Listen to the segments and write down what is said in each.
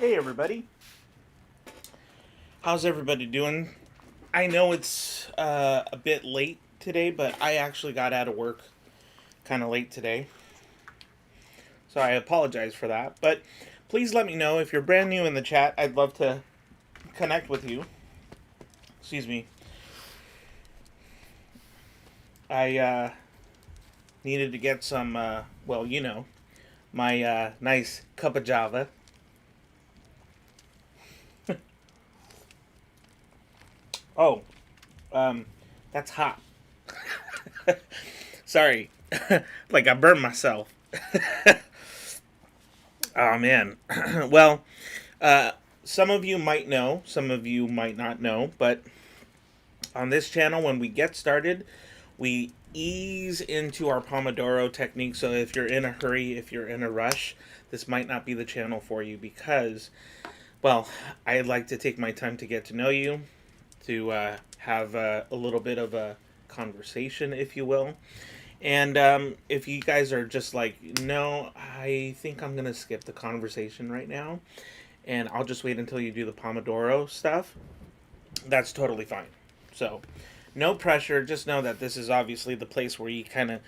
Hey everybody, how's everybody doing? I know it's a bit late today, but I actually got out of work kind of late today, so I apologize for that. But please let me know if you're brand new in the chat. I'd love to connect with you. Excuse me. I needed to get some, my nice cup of Java. Oh, um, that's hot. Sorry, like I burned myself. Oh man. Well, uh, some of you might know, some of you might not know, but on this channel, when we get started, we ease into our Pomodoro technique. So if you're in a hurry, if you're in a rush, this might not be the channel for you because, well, I like to take my time to get to know you, to have a little bit of a conversation, if you will. And if you guys are just like, no, I think I'm going to skip the conversation right now, and I'll just wait until you do the Pomodoro stuff, that's totally fine. So, no pressure. Just know that this is obviously the place where you kind of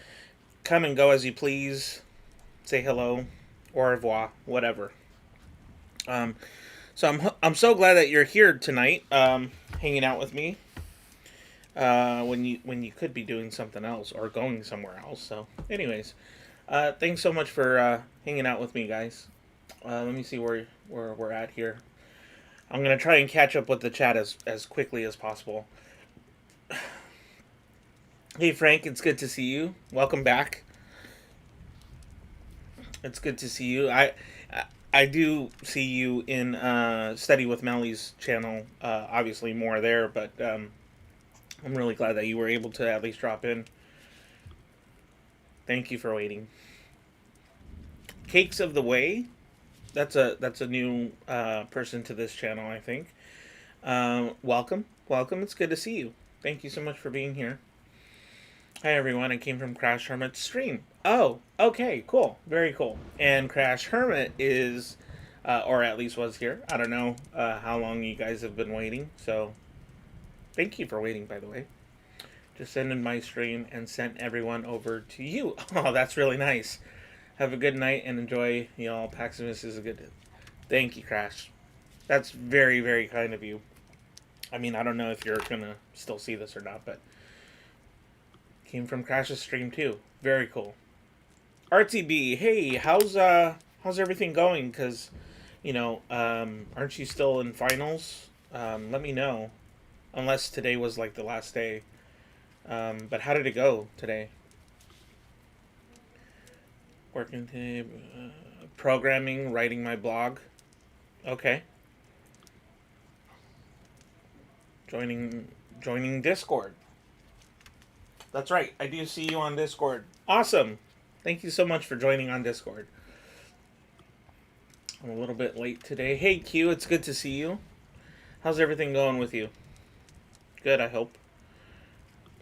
come and go as you please, say hello, au revoir, whatever. So I'm so glad that you're here tonight, hanging out with me. When you could be doing something else or going somewhere else. So, anyways, thanks so much for hanging out with me, guys. Let me see where we're at here. I'm gonna try and catch up with the chat as quickly as possible. Hey Frank, it's good to see you. Welcome back. It's good to see you. I do see you in Study with Melly's channel. Obviously more there, but I'm really glad that you were able to at least drop in. Thank you for waiting. Cakes of the Way. That's a new person to this channel, I think. Welcome. It's good to see you. Thank you so much for being here. Hi everyone, I came from Crash Hermit's stream. Oh, okay, cool, very cool. And Crash Hermit is, or at least was here. I don't know how long you guys have been waiting, so thank you for waiting, by the way. Just ended my stream and sent everyone over to you. Oh, that's really nice. Have a good night and enjoy, y'all. Paximus is a good... Thank you, Crash. That's very, very kind of you. I mean, I don't know if you're gonna still see this or not, but... Came from Crash's stream, too. Very cool. RTB, hey, how's everything going? Because, aren't you still in finals? Let me know. Unless today was, like, the last day. But how did it go today? Working today, programming, writing my blog. Okay. Joining Discord. That's right. I do see you on Discord. Awesome. Thank you so much for joining on Discord. I'm a little bit late today. Hey Q, it's good to see you. How's everything going with you? Good, I hope.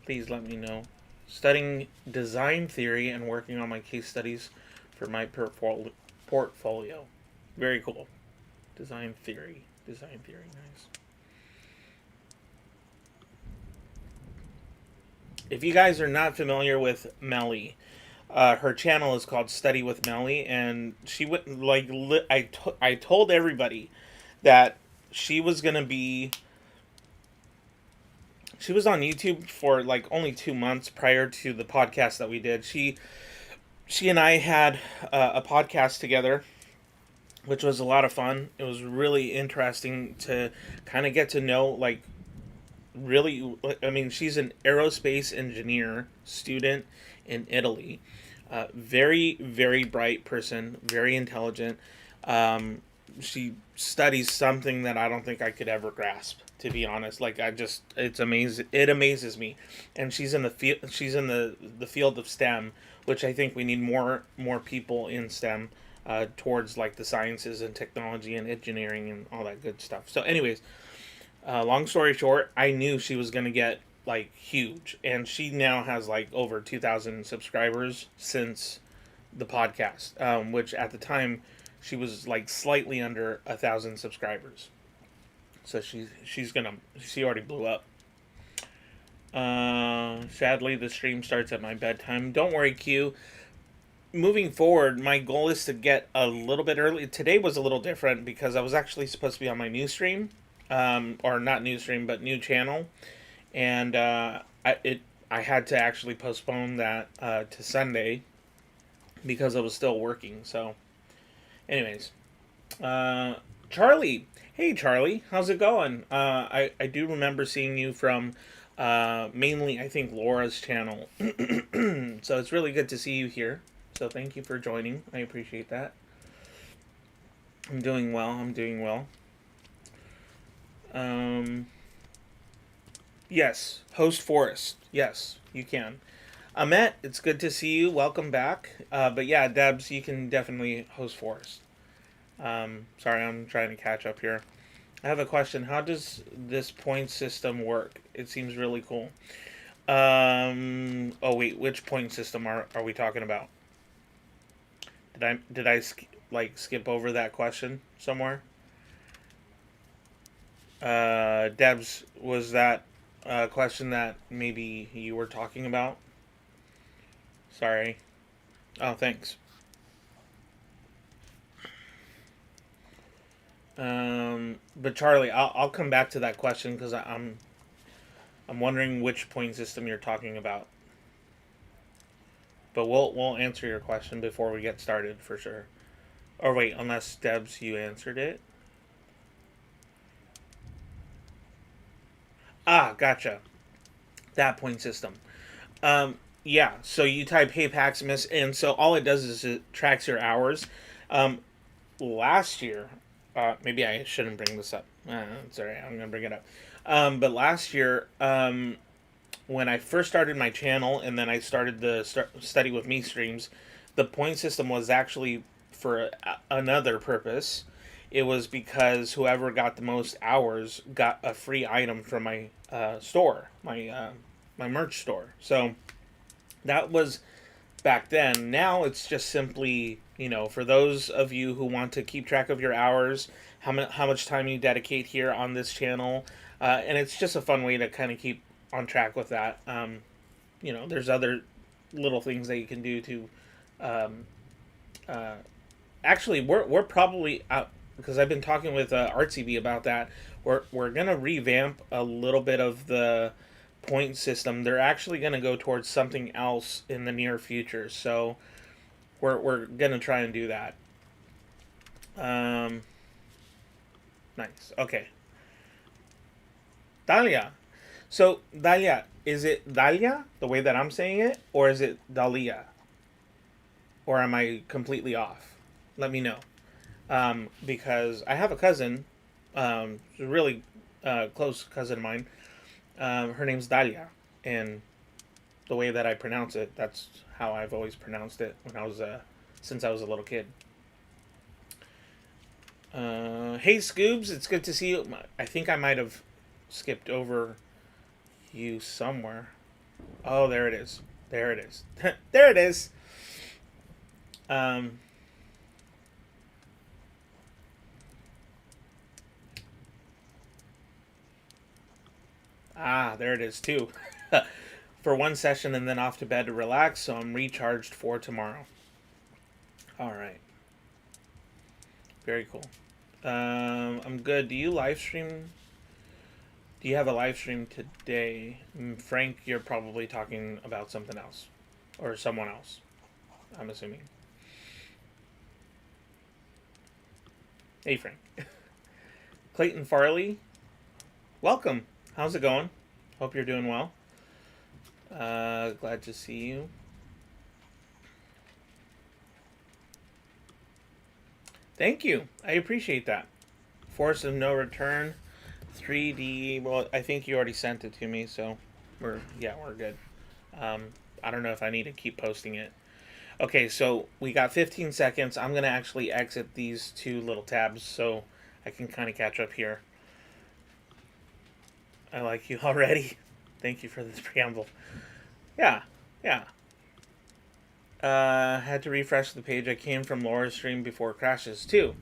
Please let me know. Studying design theory and working on my case studies for my portfolio. Very cool. Design theory, nice. If you guys are not familiar with Melly, her channel is called Study with Melly, and she went I told everybody that she was gonna be. She was on YouTube for like only 2 months prior to the podcast that we did. She and I had a podcast together, which was a lot of fun. It was really interesting to kind of get to know, like, really, I mean, she's an aerospace engineer student in Italy. Very, very bright person, very intelligent. She studies something that I don't think I could ever grasp, to be honest. Like, it's amazing. It amazes me. And she's in the field of STEM, which I think we need more people in STEM, towards like the sciences and technology and engineering and all that good stuff. So anyways, long story short, I knew she was going to get like huge, and she now has like over 2,000 subscribers since the podcast, which at the time she was like slightly under 1,000 subscribers. So she already blew up. Sadly, the stream starts at my bedtime. Don't worry, Q. Moving forward, my goal is to get a little bit early. Today was a little different because I was actually supposed to be on my new stream, or not new stream, but new channel, and I had to actually postpone that to Sunday because I was still working. So, anyways, Charlie, hey Charlie, how's it going? I do remember seeing you from mainly I think Laura's channel, so it's really good to see you here. So thank you for joining. I appreciate that. I'm doing well. I'm doing well. Yes, host Forest. Yes, you can. Amet, it's good to see you. Welcome back. But yeah, Debs, you can definitely host Forest. Sorry, I'm trying to catch up here. I have a question. How does this point system work? It seems really cool. Oh wait, which point system are we talking about? Did I skip over that question somewhere? Debs, was that a question that maybe you were talking about? Sorry. Oh, thanks. But Charlie, I'll come back to that question because I'm wondering which point system you're talking about. But we'll answer your question before we get started for sure. Or wait, unless Debs, you answered it. Ah, gotcha. That point system. Yeah. So you type "Hey Paximus," and so all it does is it tracks your hours. Um, Last year, maybe I shouldn't bring this up. It's alright. I'm gonna bring it up. But last year, when I first started my channel, and then I started the study with me streams, the point system was actually for another purpose. It was because whoever got the most hours got a free item from my store, my merch store. So that was back then. Now it's just simply, for those of you who want to keep track of your hours, how much time you dedicate here on this channel, and it's just a fun way to kind of keep on track with that. There's other little things that you can do to. Uh, Actually, we're probably out because I've been talking with RCB about that. We're gonna revamp a little bit of the point system. They're actually gonna go towards something else in the near future. So we're gonna try and do that. Nice. Okay. Dahlia. So Dahlia, is it Dahlia the way that I'm saying it, or is it Dahlia? Or am I completely off? Let me know. Because I have a cousin, a really close cousin of mine. Her name's Dahlia, and the way that I pronounce it, that's how I've always pronounced it when I was since I was a little kid. Hey Scoobs, it's good to see you. I think I might have skipped over you somewhere. Oh, there it is. There it is. There it is. There it is too. For one session and then off to bed to relax, so I'm recharged for tomorrow. All right. Very cool. I'm good. Do you live stream? Do you have a live stream today? Frank, you're probably talking about something else. Or someone else, I'm assuming. Hey, Frank. Clayton Farley, welcome. How's it going? Hope you're doing well. Glad to see you. Thank you. I appreciate that. Force of No Return, 3D. Well, I think you already sent it to me, so we're good. I don't know if I need to keep posting it. Okay, so we got 15 seconds. I'm gonna actually exit these two little tabs so I can kind of catch up here. I like you already. Thank you for this preamble. Yeah. Had to refresh the page. I came from Laura's stream before crashes too.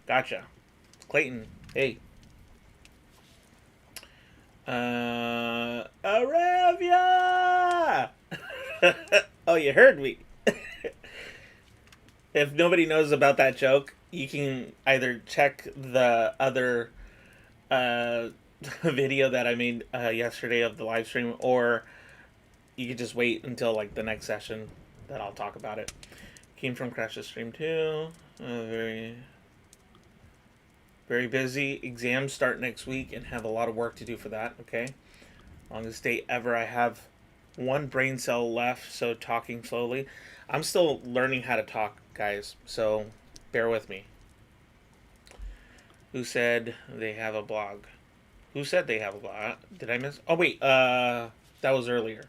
Gotcha. Clayton, hey. Aravia! Oh, you heard me. If nobody knows about that joke, you can either check the other uh, video that I made yesterday of the live stream, or you could just wait until like the next session that I'll talk about it. Came from Crash's stream too. Very, very busy. Exams start next week and have a lot of work to do for that. Okay, longest day ever. I have one brain cell left, so talking slowly. I'm still learning how to talk, guys. So bear with me. Who said they have a blog? Who said they have a blog? Did I miss? Oh wait, that was earlier.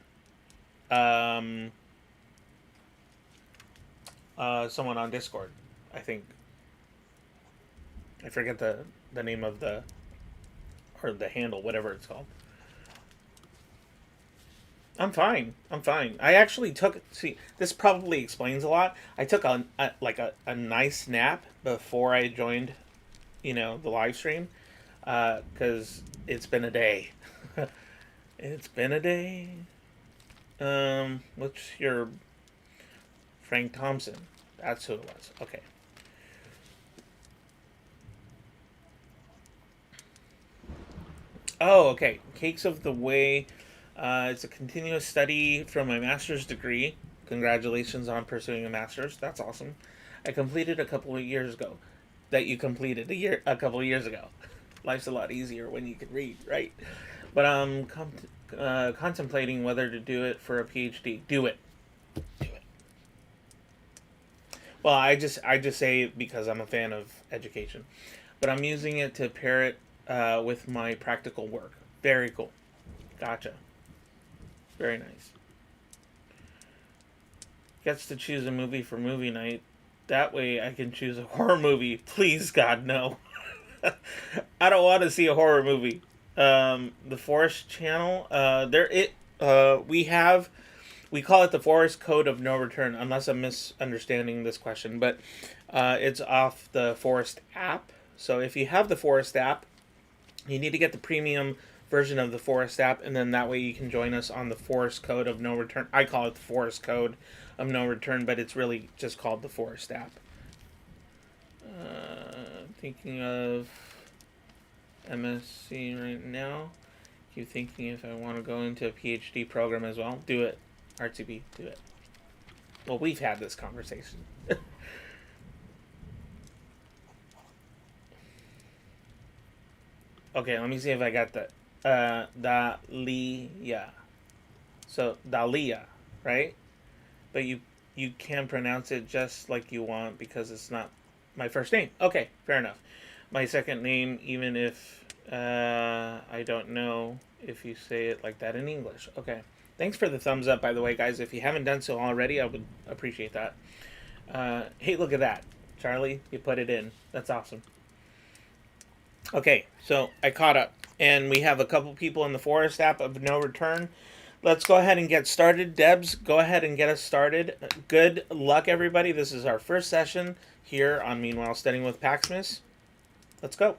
Someone on Discord, I think. I forget the name of the or the handle, whatever it's called. I'm fine. I'm fine. I actually took. See, this probably explains a lot. I took a nice nap before I joined, the live stream, because it's been a day. It's been a day. What's your Frank Thompson? That's who it was. Okay. Oh, okay. Cakes of the Way. It's a continuous study from my master's degree. Congratulations on pursuing a master's. That's awesome. I completed a couple of years ago. That you completed a couple of years ago. Life's a lot easier when you can read, right? But I'm contemplating whether to do it for a PhD. Do it. Do it. Well, I just say it because I'm a fan of education, but I'm using it to pair it with my practical work. Very cool. Gotcha. Very nice. Gets to choose a movie for movie night. That way I can choose a horror movie. Please, God, no. I don't want to see a horror movie. The Forest Channel. We call it the Forest Code of No Return, unless I'm misunderstanding this question. But it's off the Forest app. So if you have the Forest app, you need to get the premium version of the Forest app, and then that way you can join us on the Forest Code of No Return. I call it the Forest Code of No Return, but it's really just called the Forest app. Thinking of MSc right now. Keep thinking if I want to go into a PhD program as well. Do it. RTB, do it. Well, we've had this conversation. Okay, let me see if I got that. Dahlia. So, Dahlia, right? But you can pronounce it just like you want because it's not my first name. Okay, fair enough. My second name, even if I don't know if you say it like that in English. Okay. Thanks for the thumbs up, by the way, guys. If you haven't done so already, I would appreciate that. Hey, look at that. Charlie, you put it in. That's awesome. Okay, so I caught up. And we have a couple people in the Forest app of No Return. Let's go ahead and get started. Debs, go ahead and get us started. Good luck, everybody. This is our first session here on Meanwhile Studying with Paximus. Let's go.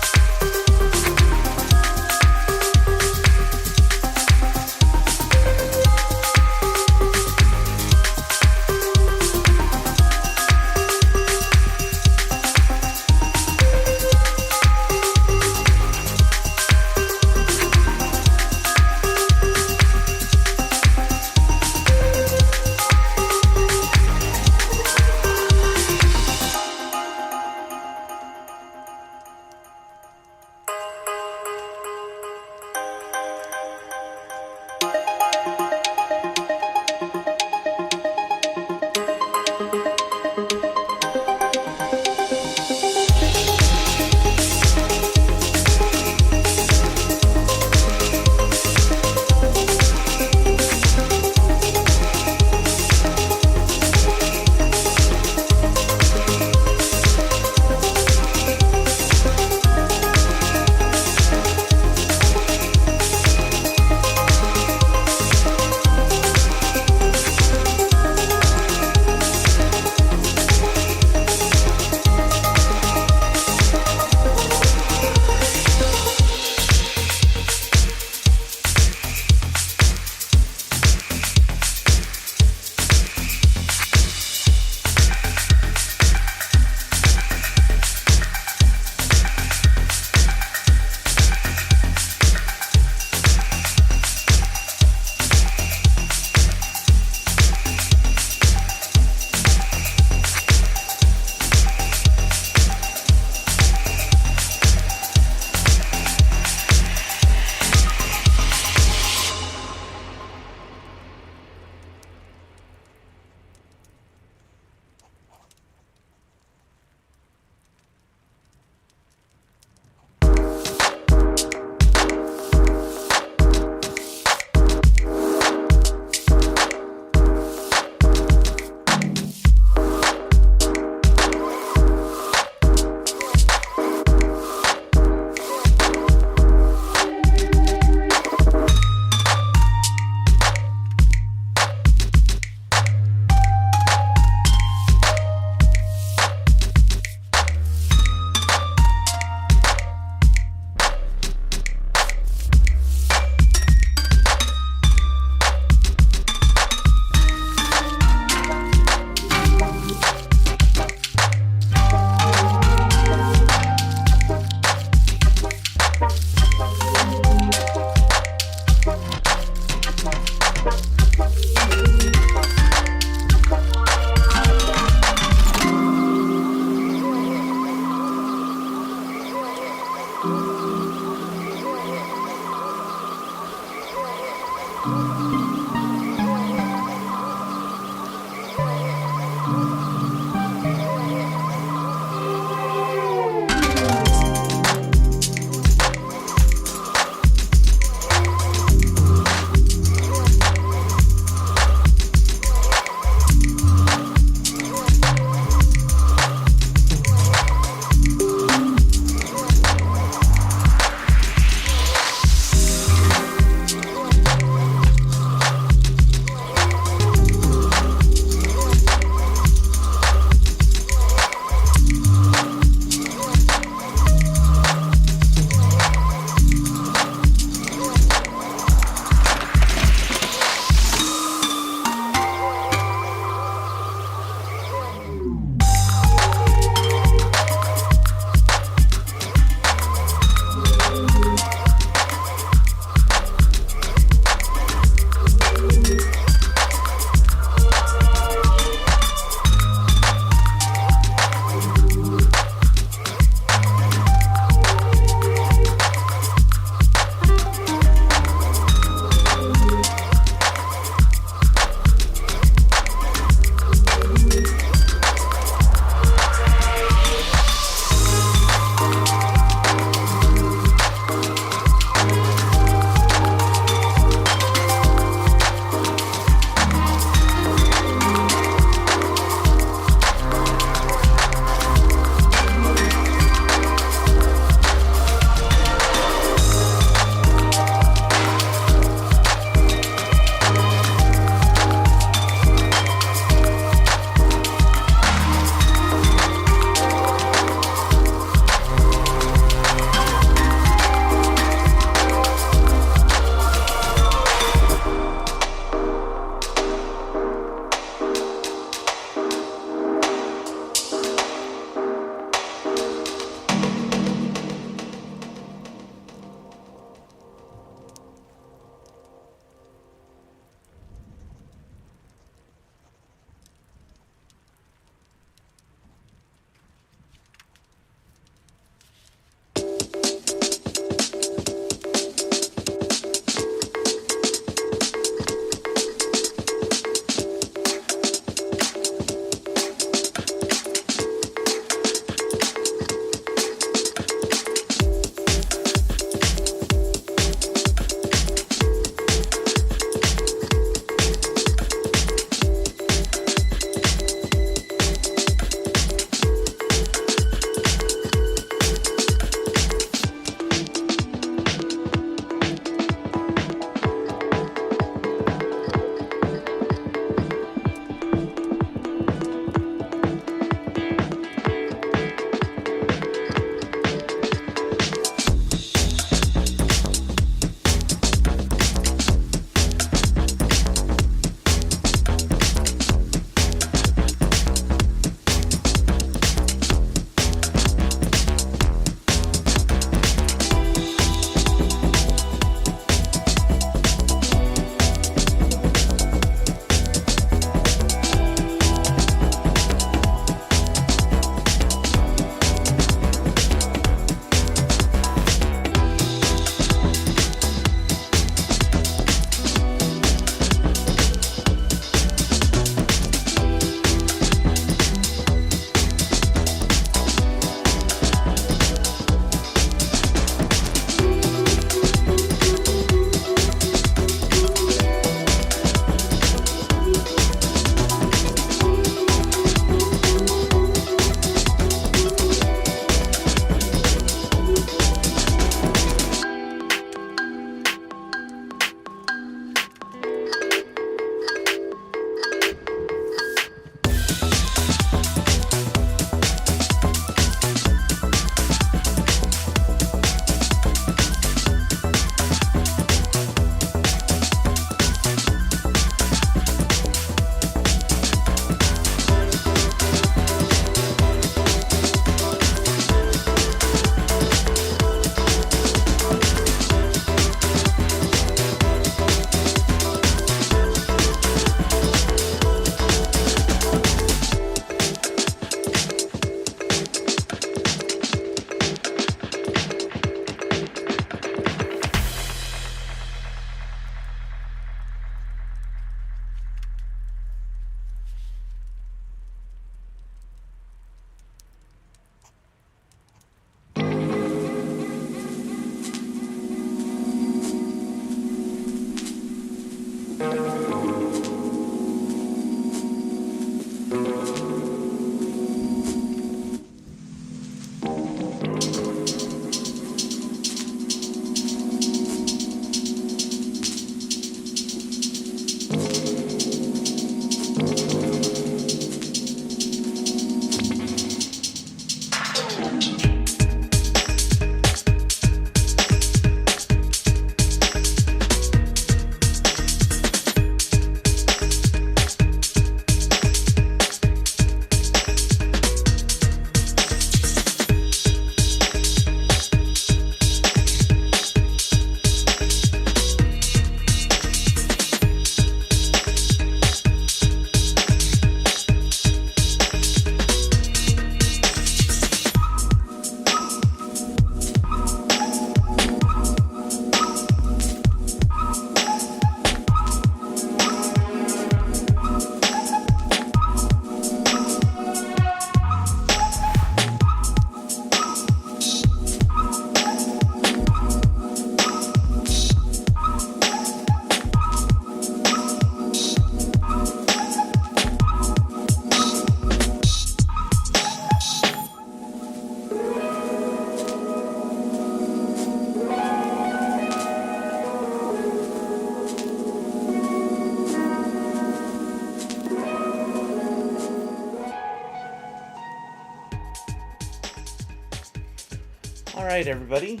right, everybody.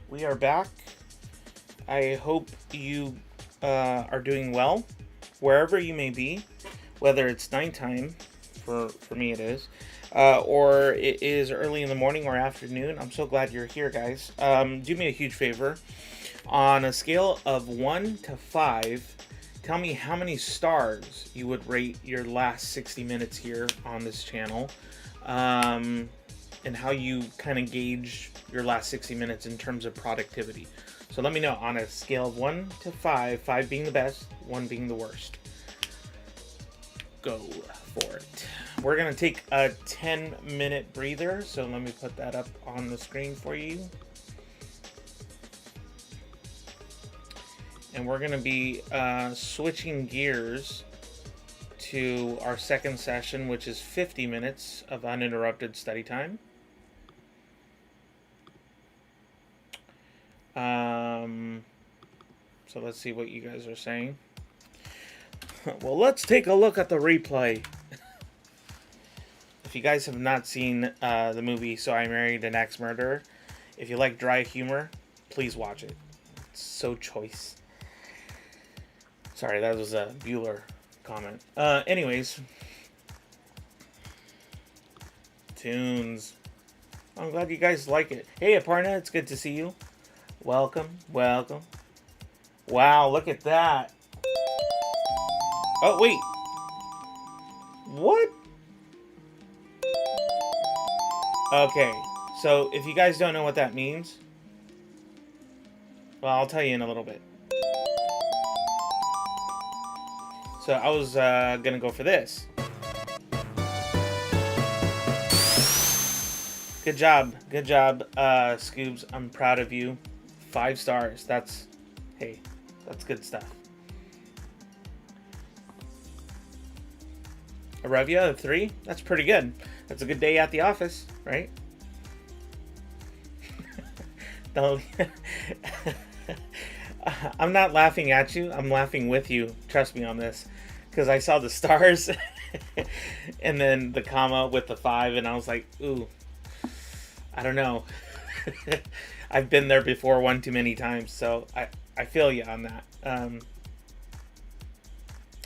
We are back. I hope you are doing well, wherever you may be, whether it's nighttime, for me it is, or it is early in the morning or afternoon. I'm so glad you're here, guys. Do me a huge favor. On a scale of 1 to 5, tell me how many stars you would rate your last 60 minutes here on this channel, and how you kind of gauge your last 60 minutes in terms of productivity. So let me know on a scale of 1 to 5, 5 being the best, 1 being the worst. Go for it. We're going to take a 10-minute breather, so let me put that up on the screen for you. And we're going to be switching gears to our second session, which is 50 minutes of uninterrupted study time. So let's see what you guys are saying. Well, let's take a look at the replay. If you guys have not seen the movie So I Married an Ex-Murderer, if you like dry humor, please watch it. It's so choice. Sorry, that was a Bueller comment. Anyways. Tunes. I'm glad you guys like it. Hey, Aparna, it's good to see you. Welcome, welcome. Wow, look at that. Oh, wait. What? Okay, so if you guys don't know what that means, well, I'll tell you in a little bit. So I was gonna go for this. Good job, Scoobs. I'm proud of you. 5 stars. That's good stuff. Arevia, 3. That's pretty good. That's a good day at the office, right? I'm not laughing at you. I'm laughing with you. Trust me on this. Because I saw the stars and then the comma with the 5, and I was like, ooh, I don't know. I've been there before one too many times, so I feel you on that.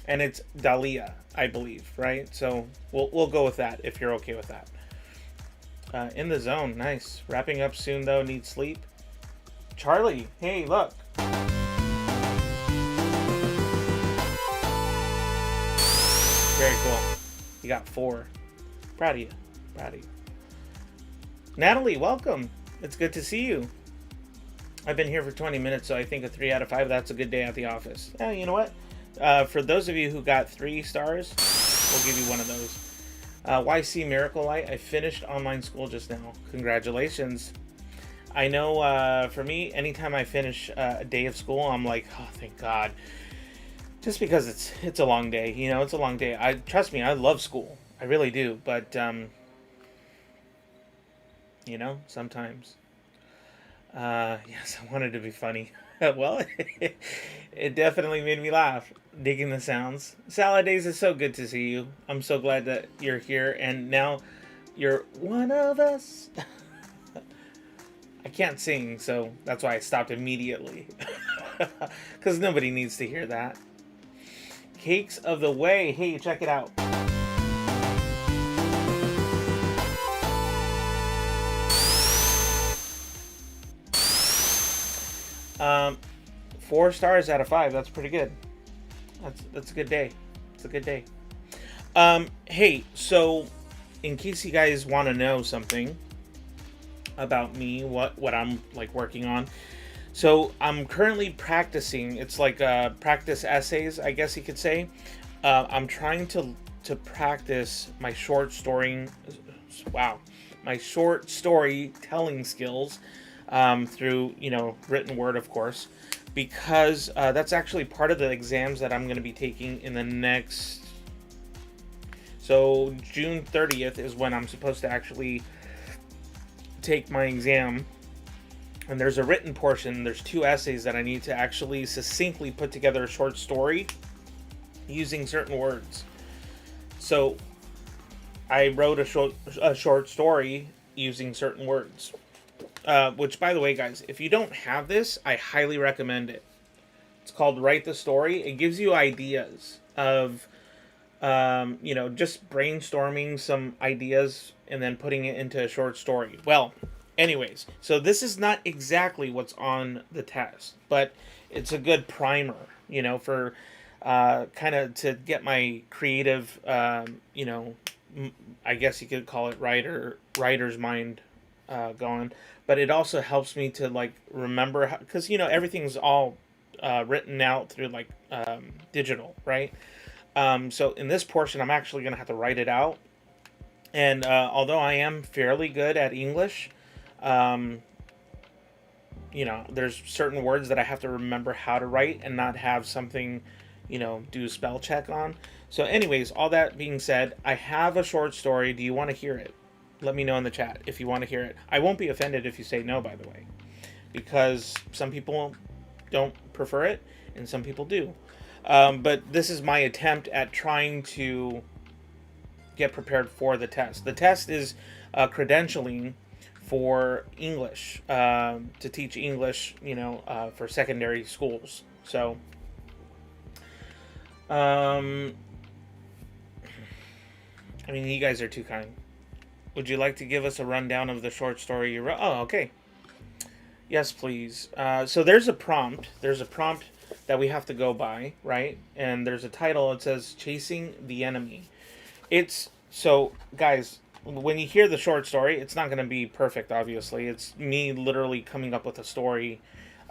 And it's Dahlia, I believe, right? So we'll go with that if you're okay with that. In the zone, nice. Wrapping up soon though, need sleep. Charlie, hey, look. Very cool. You got 4. Proud of you. Proud of you. Natalie, welcome. It's good to see you. I've been here for 20 minutes, so I think a 3 out of 5, that's a good day at the office. Yeah, you know what? For those of you who got 3 stars, we'll give you one of those. YC Miracle Light, I finished online school just now. Congratulations. I know for me, anytime I finish a day of school, I'm like, oh, thank God. Just because it's a long day, you know, it's a long day. Trust me, I love school. I really do, but you know, sometimes. Yes, I wanted to be funny. Well, it definitely made me laugh. Digging the sounds. Salad Days, is so good to see you. I'm so glad that you're here, and now you're one of us. I can't sing, so that's why I stopped immediately. Because nobody needs to hear that. Cakes of the Way. Hey, check it out. Um, 4 stars out of 5. That's pretty good. That's a good day. It's a good day. Hey, so in case you guys want to know something about me, what I'm like working on. So I'm currently practicing. It's like practice essays, I guess you could say. I'm trying to practice my short story. Wow, my short story telling skills through written word, of course, because that's actually part of the exams that I'm going to be taking in the next. So June 30th is when I'm supposed to actually take my exam. And there's a written portion. There's 2 essays that I need to actually succinctly put together a short story using certain words. So I wrote a short story using certain words. Which, by the way, guys, if you don't have this, I highly recommend it. It's called Write the Story. It gives you ideas of, just brainstorming some ideas and then putting it into a short story. Well, anyways, so this is not exactly what's on the test, but it's a good primer, for kind of to get my creative, I guess you could call it writer's mind going. But it also helps me to like remember, because everything's all written out through like digital, right? So in this portion, I'm actually going to have to write it out. And although I am fairly good at English, there's certain words that I have to remember how to write and not have something, do spell check on. So anyways, all that being said, I have a short story. Do you want to hear it? Let me know in the chat if you want to hear it. I won't be offended if you say no, by the way, because some people don't prefer it and some people do. But this is my attempt at trying to get prepared for the test. The test is credentialing for English, to teach English, for secondary schools. So, you guys are too kind. Would you like to give us a rundown of the short story you wrote? Oh, okay. Yes, please. So there's a prompt. There's a prompt that we have to go by, right? And there's a title. It says Chasing the Enemy. So, guys, when you hear the short story, it's not going to be perfect, obviously. It's me literally coming up with a story.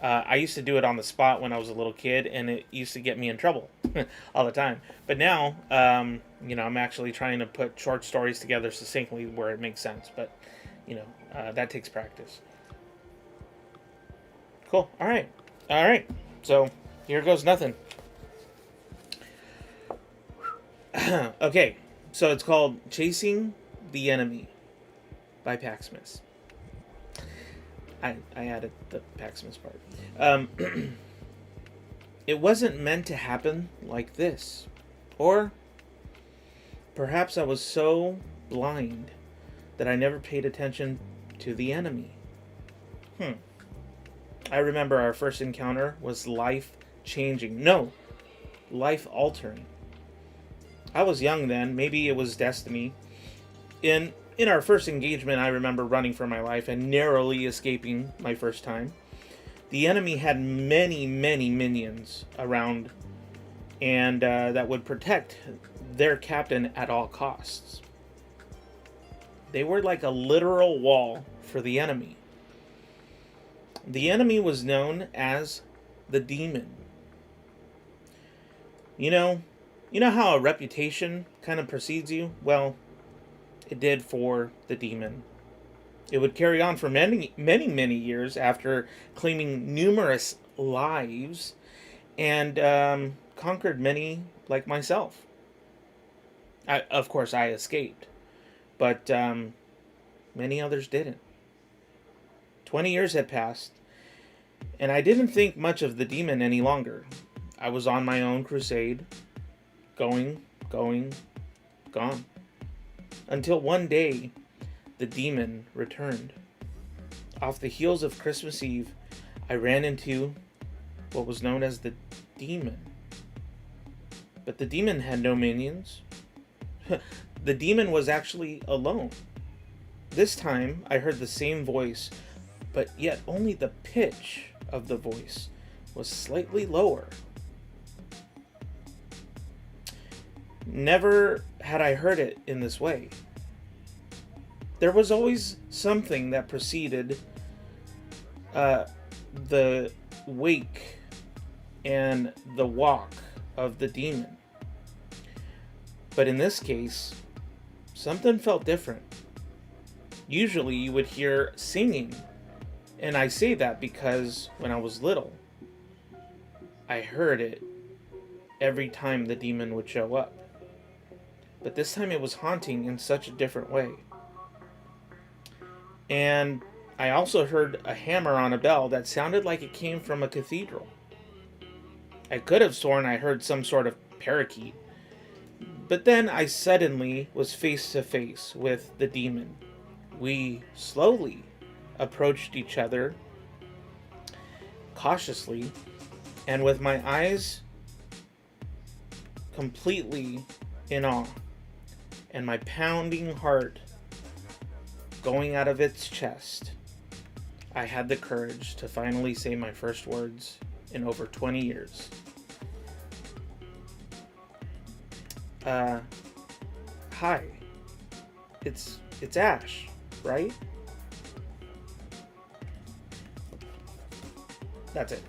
I used to do it on the spot when I was a little kid, and it used to get me in trouble all the time. But now, I'm actually trying to put short stories together succinctly where it makes sense. But, that takes practice. Cool. All right. So, here goes nothing. Okay. So, it's called Chasing the Enemy by Paximus. I added the Paximus part. It wasn't meant to happen like this. Or perhaps I was so blind that I never paid attention to the enemy. I remember our first encounter was life-changing. No, life-altering. I was young then. Maybe it was destiny. In our first engagement, I remember running for my life and narrowly escaping my first time. The enemy had many, many minions around, and that would protect their captain at all costs. They were like a literal wall for the enemy. The enemy was known as the demon. You know how a reputation kind of precedes you? Well, it did for the demon. It would carry on for many, many, many years after claiming numerous lives and conquered many like myself. Of course, I escaped, but many others didn't. 20 years had passed, and I didn't think much of the demon any longer. I was on my own crusade, going, gone. Until one day, the demon returned. Off the heels of Christmas Eve, I ran into what was known as the demon. But the demon had no minions. The demon was actually alone. This time, I heard the same voice, but yet only the pitch of the voice was slightly lower. Never had I heard it in this way. There was always something that preceded the wake and the walk of the demon. But in this case, something felt different. Usually you would hear singing, and I say that because when I was little, I heard it every time the demon would show up. But this time it was haunting in such a different way. And I also heard a hammer on a bell that sounded like it came from a cathedral. I could have sworn I heard some sort of parakeet. But then I suddenly was face to face with the demon, we slowly approached each other cautiously, and with my eyes completely in awe and my pounding heart going out of its chest, I had the courage to finally say my first words in over 20 years. Hi. It's Ash, right? That's it.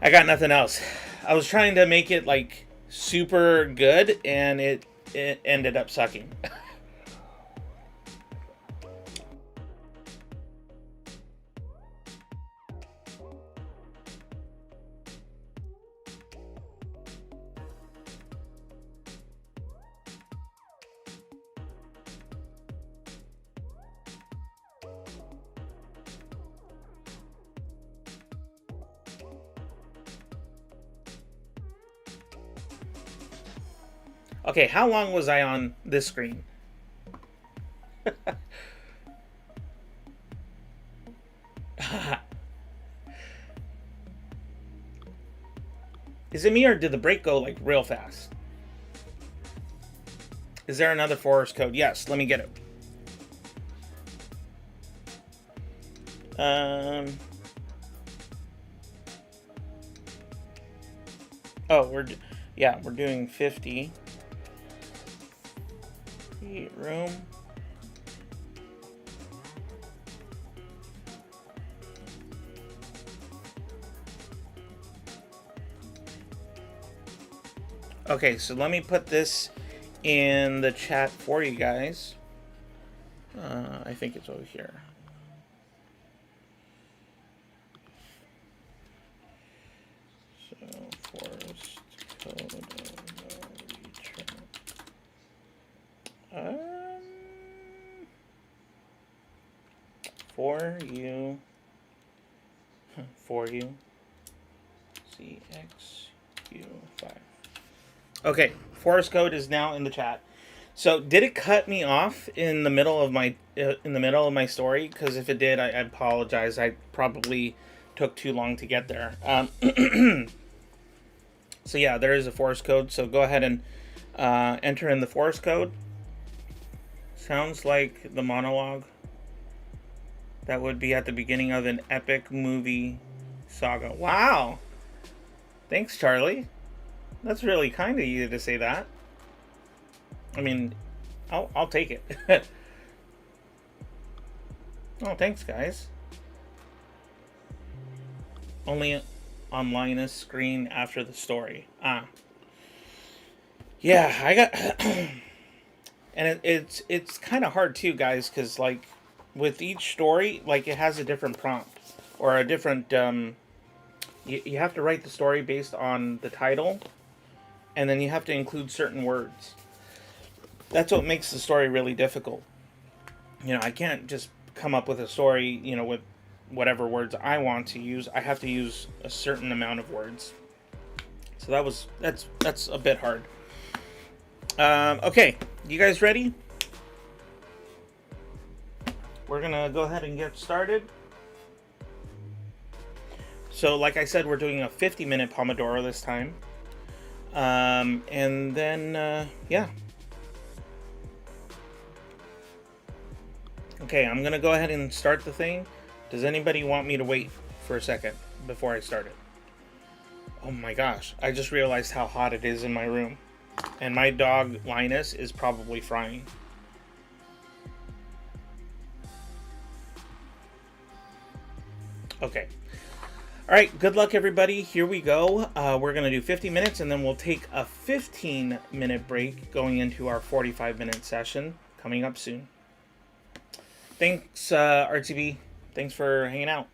I got nothing else. I was trying to make it like super good, and it ended up sucking. Okay, how long was I on this screen? Is it me, or did the break go like real fast? Is there another forest code? Yes, let me get it. Oh, we're doing 50. Room. Okay, so let me put this in the chat for you guys. I think it's over here. So, forest code return. For you, CXU5. Okay, forest code is now in the chat. So, did it cut me off in the middle of my story? Because if it did, I apologize. I probably took too long to get there. So yeah, there is a forest code. So go ahead and enter in the forest code. Sounds like the monologue that would be at the beginning of an epic movie saga. Wow! Thanks, Charlie. That's really kind of you to say that. I mean, I'll take it. Oh, thanks, guys. Only on Linus' screen after the story. Yeah, I got... And it's kind of hard too, guys, because like with each story, like it has a different prompt or a different. You have to write the story based on the title, and then you have to include certain words. That's what makes the story really difficult. You know, I can't just come up with a story, you know, with whatever words I want to use. I have to use a certain amount of words. So that's a bit hard. Okay, you guys ready? We're gonna go ahead and get started. So like I said, we're doing a 50-minute Pomodoro this time. And then, yeah. Okay, I'm gonna go ahead and start the thing. Does anybody want me to wait for a second before I start it? Oh my gosh, I just realized how hot it is in my room. And my dog, Linus, is probably frying. Okay. Alright, good luck everybody. Here we go. We're going to do 50 minutes and then we'll take a 15-minute break going into our 45-minute session coming up soon. Thanks, RTB. Thanks for hanging out.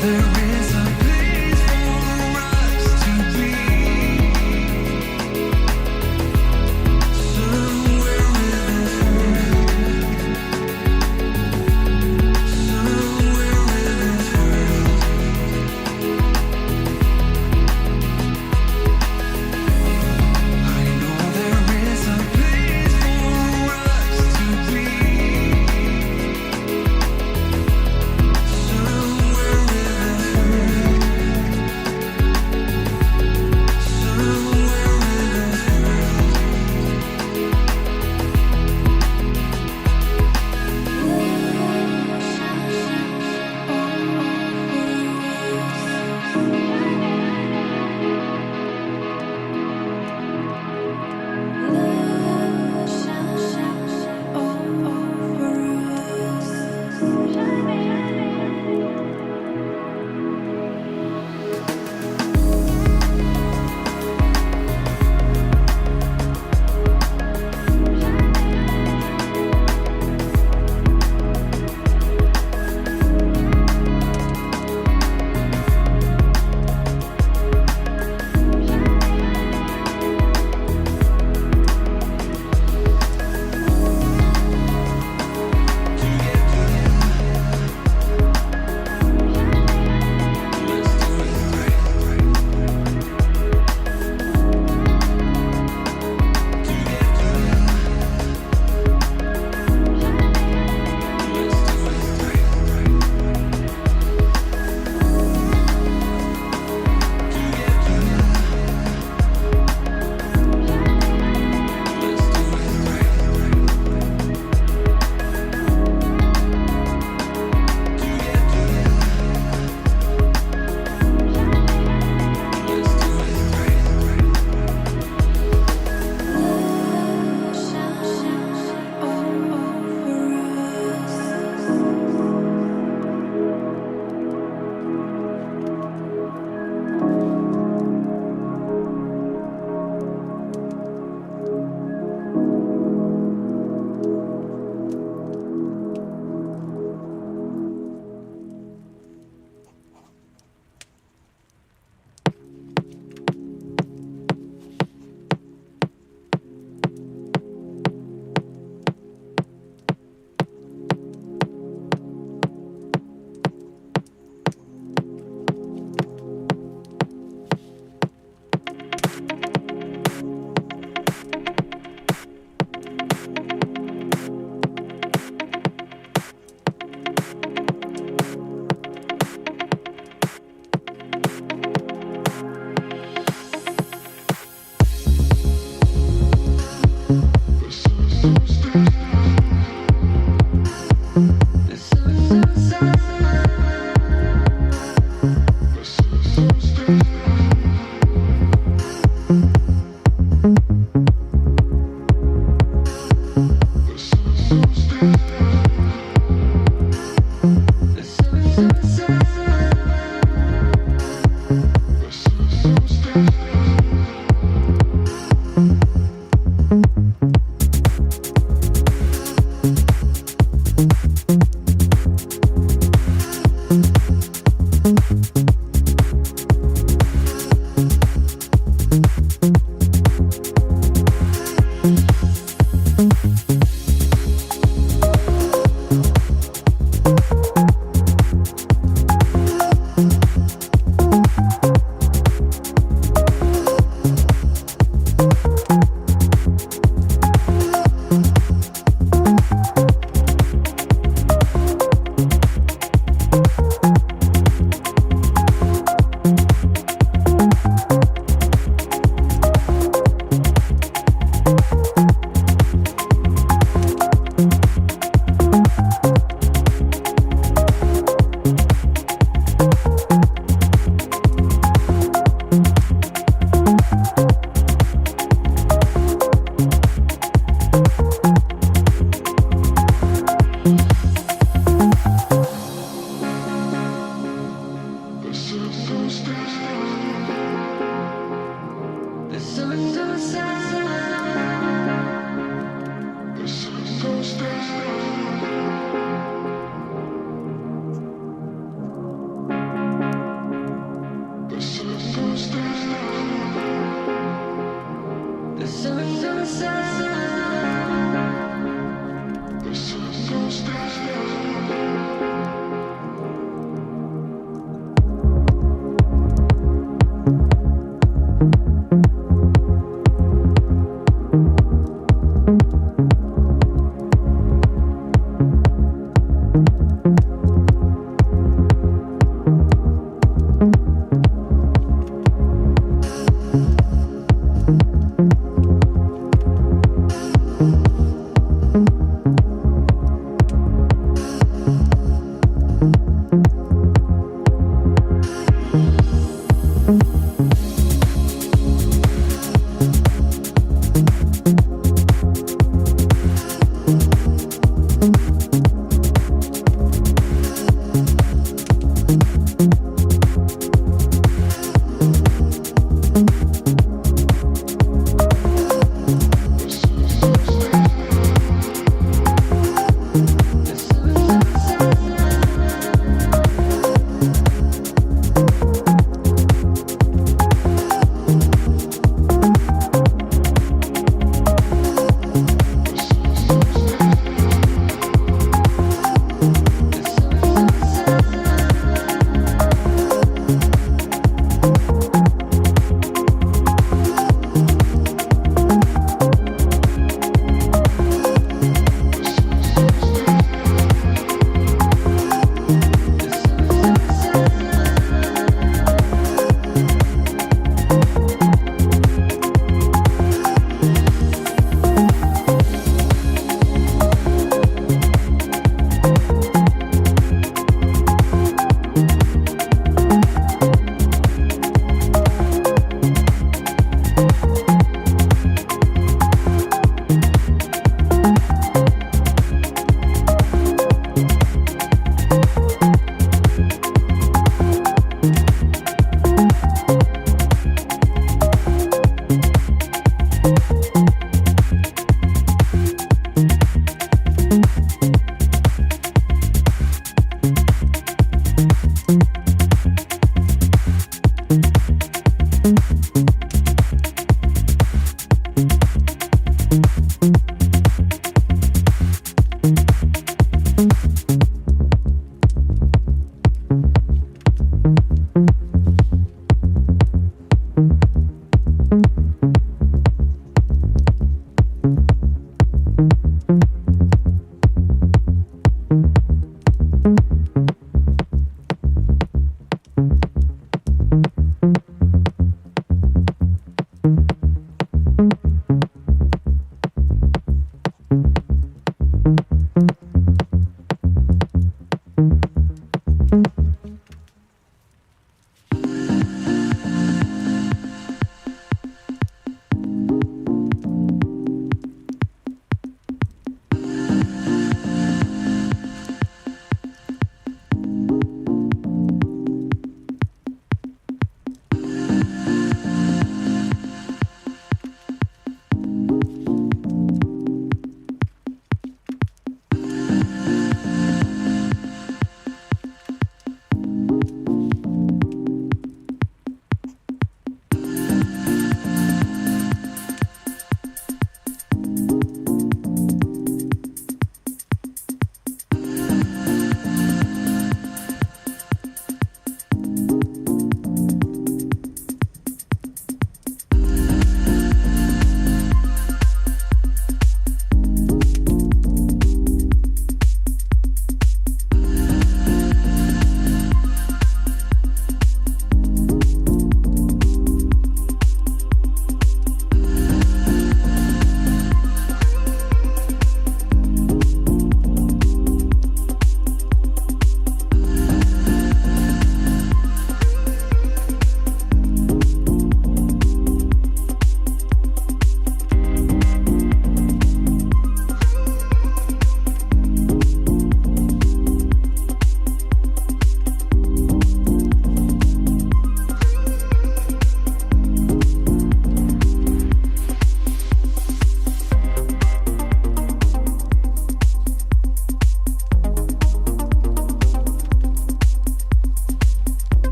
There is a place for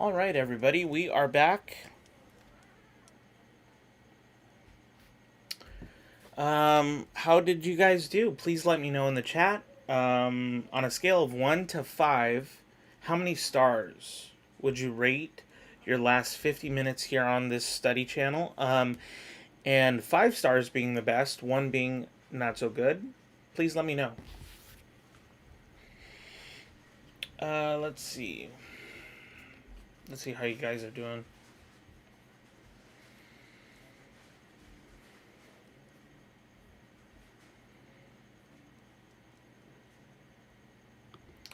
All right, everybody, we are back. How did you guys do? Please let me know in the chat. On a scale of 1 to 5, how many stars would you rate your last 50 minutes here on this study channel? And 5 stars being the best, 1 being not so good. Please let me know. Let's see. Let's see how you guys are doing.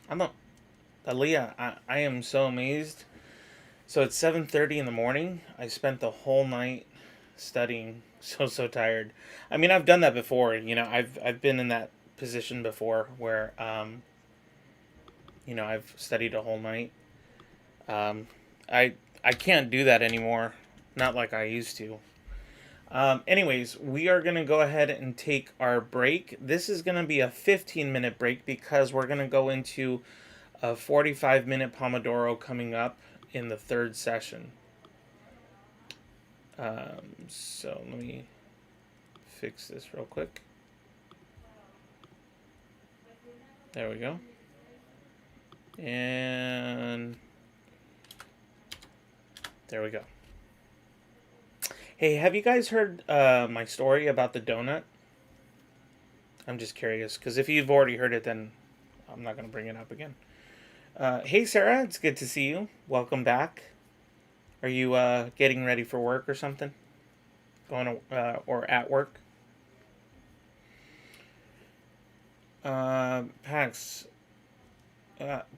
I'm not, Aaliyah, I am so amazed. So it's 7:30 in the morning. I spent the whole night studying. So tired. I mean, I've done that before. I've been in that position before where I've studied a whole night. Um, I can't do that anymore. Not like I used to. Anyways, we are going to go ahead and take our break. This is going to be a 15-minute break because we're going to go into a 45-minute Pomodoro coming up in the third session. So let me fix this real quick. There we go. And there we go. Hey, have you guys heard my story about the donut? I'm just curious, because if you've already heard it, then I'm not going to bring it up again. Hey, Sarah, it's good to see you. Welcome back. Are you getting ready for work or something? Going to, or at work? Pax,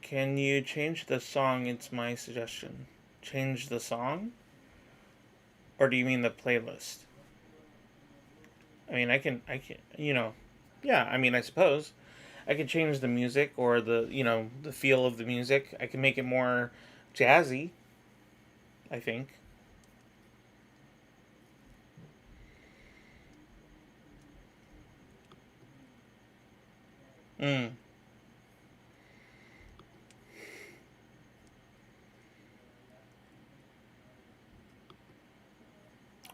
can you change the song? It's my suggestion. Change the song? Or do you mean the playlist? I mean, I can, yeah, I mean, I suppose. I can change the music or the feel of the music. I can make it more jazzy, I think. Mm.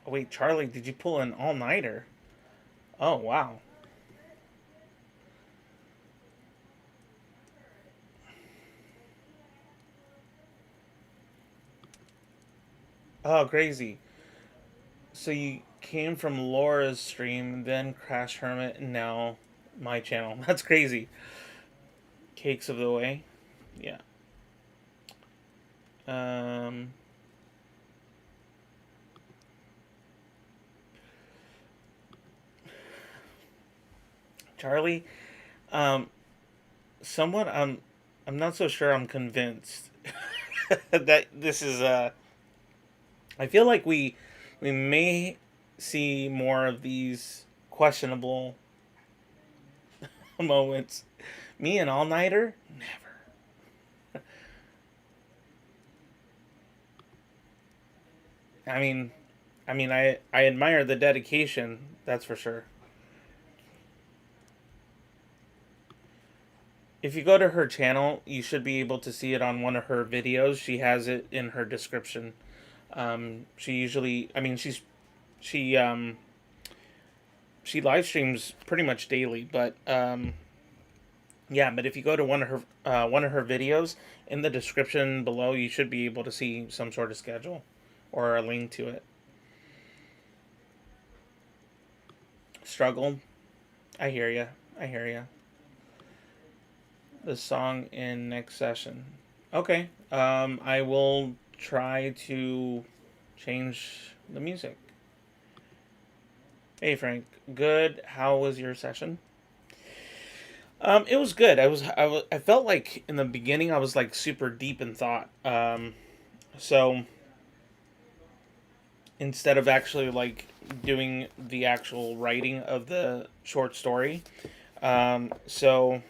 Oh, wait, Charlie, did you pull an all-nighter? Oh, wow. Oh, crazy. So you came from Laura's stream, then Crash Hermit, and now my channel. That's crazy. Cakes of the Way. Yeah. Um, Charlie, um, somewhat, I'm not so sure I'm convinced that this is, I feel like we may see more of these questionable moments. Me an all-nighter? Never. I mean, I admire the dedication, that's for sure. If you go to her channel, you should be able to see it on one of her videos. She has it in her description. She usually, I mean, she um, she live streams pretty much daily, but yeah. But if you go to one of her videos in the description below, you should be able to see some sort of schedule or a link to it. Struggled. I hear ya. I hear ya. The song in next session. Okay. I will try to change the music. Hey Frank, good. How was your session? It was good. I felt like in the beginning I was like super deep in thought. So instead of actually like doing the actual writing of the short story, so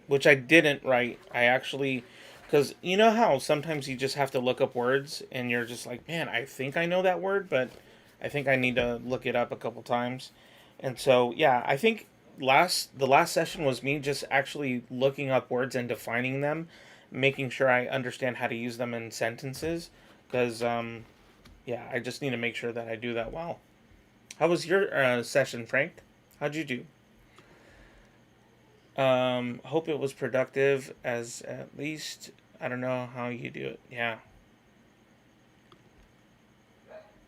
which I didn't write. I actually, because you know how sometimes you just have to look up words and you're just like, man, I think I know that word, but I think I need to look it up a couple times. And so, yeah, I think the last session was me just actually looking up words and defining them, making sure I understand how to use them in sentences. Because, yeah, I just need to make sure that I do that well. How was your session, Frank? How'd you do? Hope it was productive, as at least I don't know how you do it. Yeah.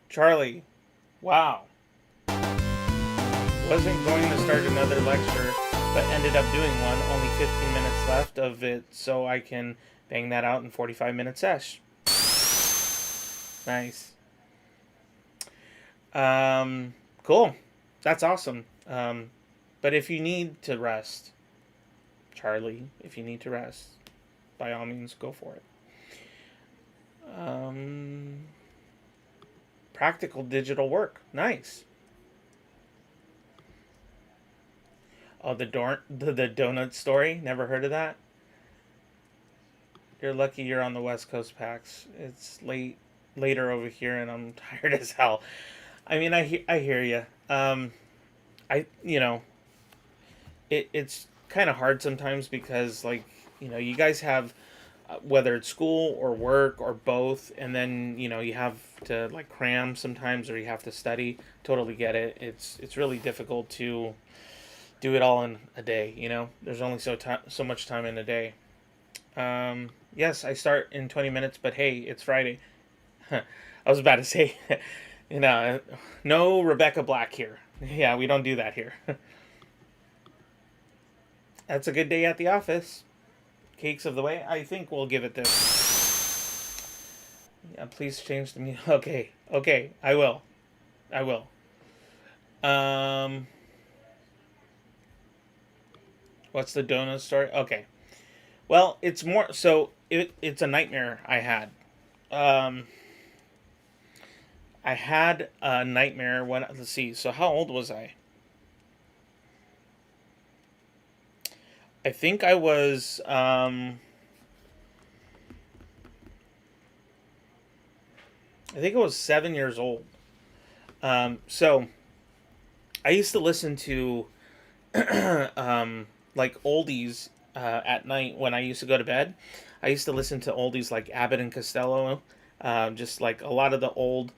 Charlie, wow. Wasn't going to start another lecture, but ended up doing one. Only 15 minutes left of it, so I can bang that out in 45-minute sesh. Nice. Cool. That's awesome. But if you need to rest, Charlie, if you need to rest, by all means, go for it. Practical digital work. Nice. Oh, the donut story? Never heard of that? You're lucky you're on the West Coast, Pax. It's later over here, and I'm tired as hell. I mean, I hear you. You know, it's kind of hard sometimes because, like, you guys have whether it's school or work or both, and then you have to like cram sometimes, or you have to study. Totally get it. It's really difficult to do it all in a day. There's only so much time in a day. Yes, I start in 20 minutes, but hey, it's Friday. I was about to say, no Rebecca Black here. Yeah, we don't do that here. That's a good day at the office. Cakes of the way. I think we'll give it this. Yeah, please change the music. Okay, I will. What's the donut story? Okay. Well, it's more so. It's a nightmare I had. I had a nightmare when, let's see. So how old was I? I think I was I think I was 7 years old. So I used to listen to like oldies at night when I used to go to bed. I used to listen to oldies like Abbott and Costello, just like a lot of the old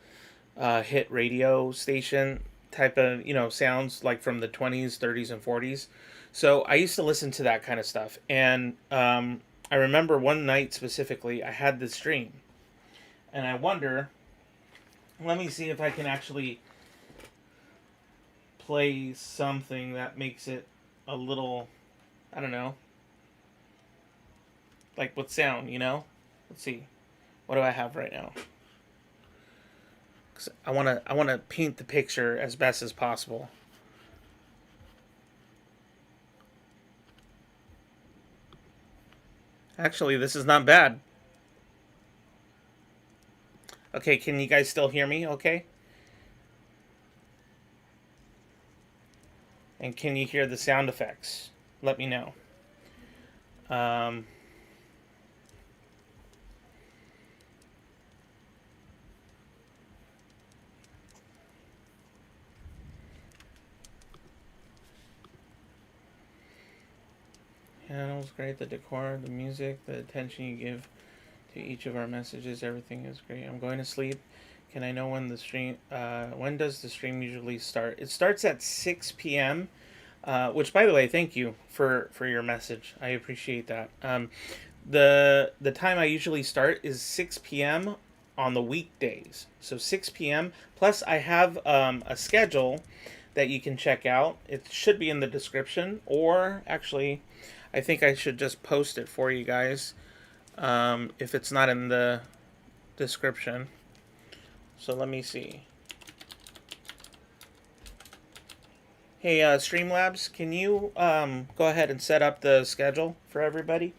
hit radio station type of sounds, like from the 20s, 30s, and 40s. So I used to listen to that kind of stuff, and I remember one night specifically I had this dream, and I wonder. Let me see if I can actually play something that makes it a little, I don't know, like with sound. Let's see. What do I have right now? 'Cause I wanna paint the picture as best as possible. Actually, this is not bad. Okay, can you guys still hear me? Okay. And can you hear the sound effects? Let me know. Yeah, it was great. The decor, the music, the attention you give to each of our messages, everything is great. I'm going to sleep. Can I know when the stream? When does the stream usually start? It starts at 6 p.m. Which, by the way, thank you for your message. I appreciate that. The time I usually start is 6 p.m. on the weekdays. So 6 p.m. Plus, I have a schedule that you can check out. It should be in the description, or actually, I think I should just post it for you guys if it's not in the description. So let me see. Hey, Streamlabs, can you go ahead and set up the schedule for everybody?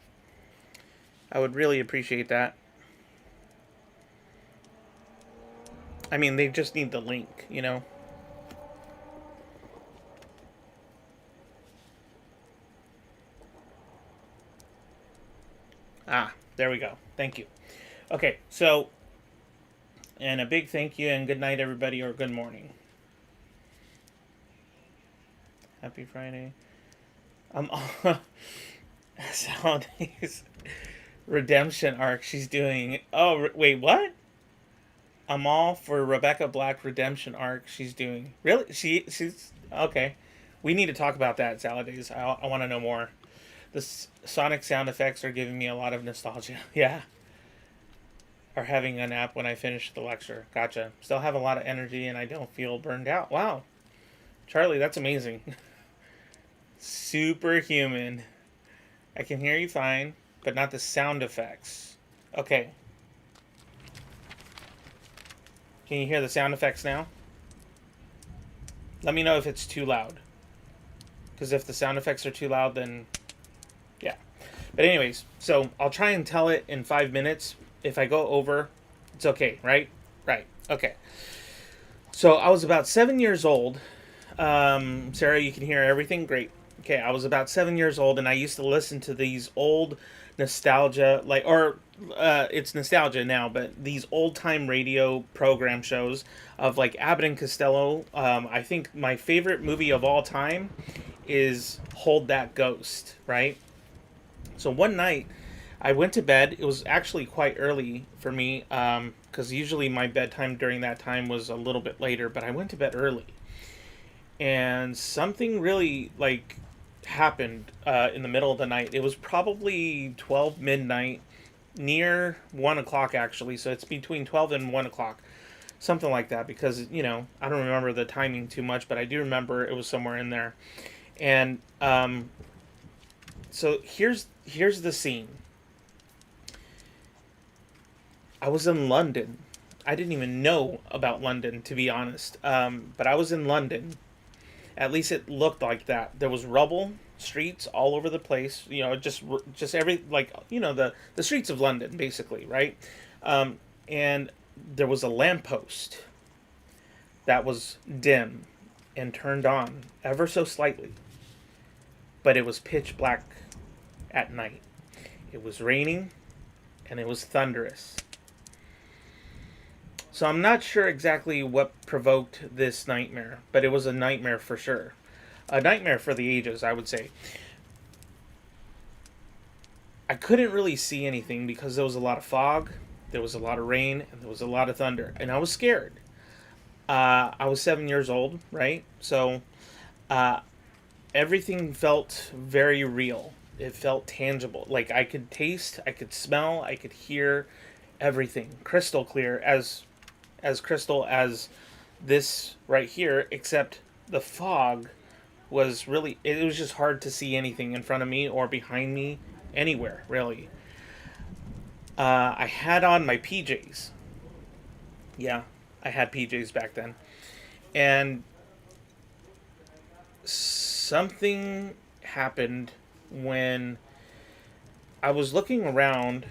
I would really appreciate that. I mean, they just need the link, Ah, there we go. Thank you. Okay, so, and a big thank you and good night, everybody, or good morning. Happy Friday. Holidays. Redemption arc she's doing. Oh, wait, what? I'm all for Rebecca Black redemption arc she's doing. Really? She's okay. We need to talk about that, Saladays. I want to know more. The sonic sound effects are giving me a lot of nostalgia. Yeah. Or having a nap when I finish the lecture. Gotcha. Still have a lot of energy and I don't feel burned out. Wow. Charlie, that's amazing. Superhuman. I can hear you fine, but not the sound effects. Okay. Can you hear the sound effects now? Let me know if it's too loud. Because if the sound effects are too loud, then yeah. But anyways, so I'll try and tell it in 5 minutes. If I go over, it's okay, right? Right. Okay. So I was about 7 years old. Sarah, you can hear everything? Great. Okay, I was about 7 years old, and I used to listen to these old nostalgia, it's nostalgia now, but these old time radio program shows of like Abbott and Costello. I think my favorite movie of all time is Hold That Ghost, right? So one night, I went to bed. It was actually quite early for me, because usually my bedtime during that time was a little bit later, but I went to bed early. And something really, like, happened in the middle of the night. It was probably 12 midnight, near 1 o'clock, actually. So it's between 12 and 1 o'clock. Something like that, because, I don't remember the timing too much, but I do remember it was somewhere in there. And so here's the scene. I was in London. I didn't even know about London, to be honest. But I was in London. At least it looked like that. There was rubble, streets all over the place. Just every, like, the streets of London, basically, right? And there was a lamppost that was dim and turned on ever so slightly. But it was pitch black at night. It was raining and it was thunderous. So I'm not sure exactly what provoked this nightmare, but it was a nightmare for sure. A nightmare for the ages, I would say. I couldn't really see anything because there was a lot of fog, there was a lot of rain, and there was a lot of thunder. And I was scared. I was 7 years old, right? So everything felt very real. It felt tangible. Like I could taste, I could smell, I could hear everything. Crystal clear, as crystal as this right here, except the fog was really, it was just hard to see anything in front of me or behind me, anywhere, really. I had on my PJs. Yeah, I had PJs back then. And something happened when I was looking around,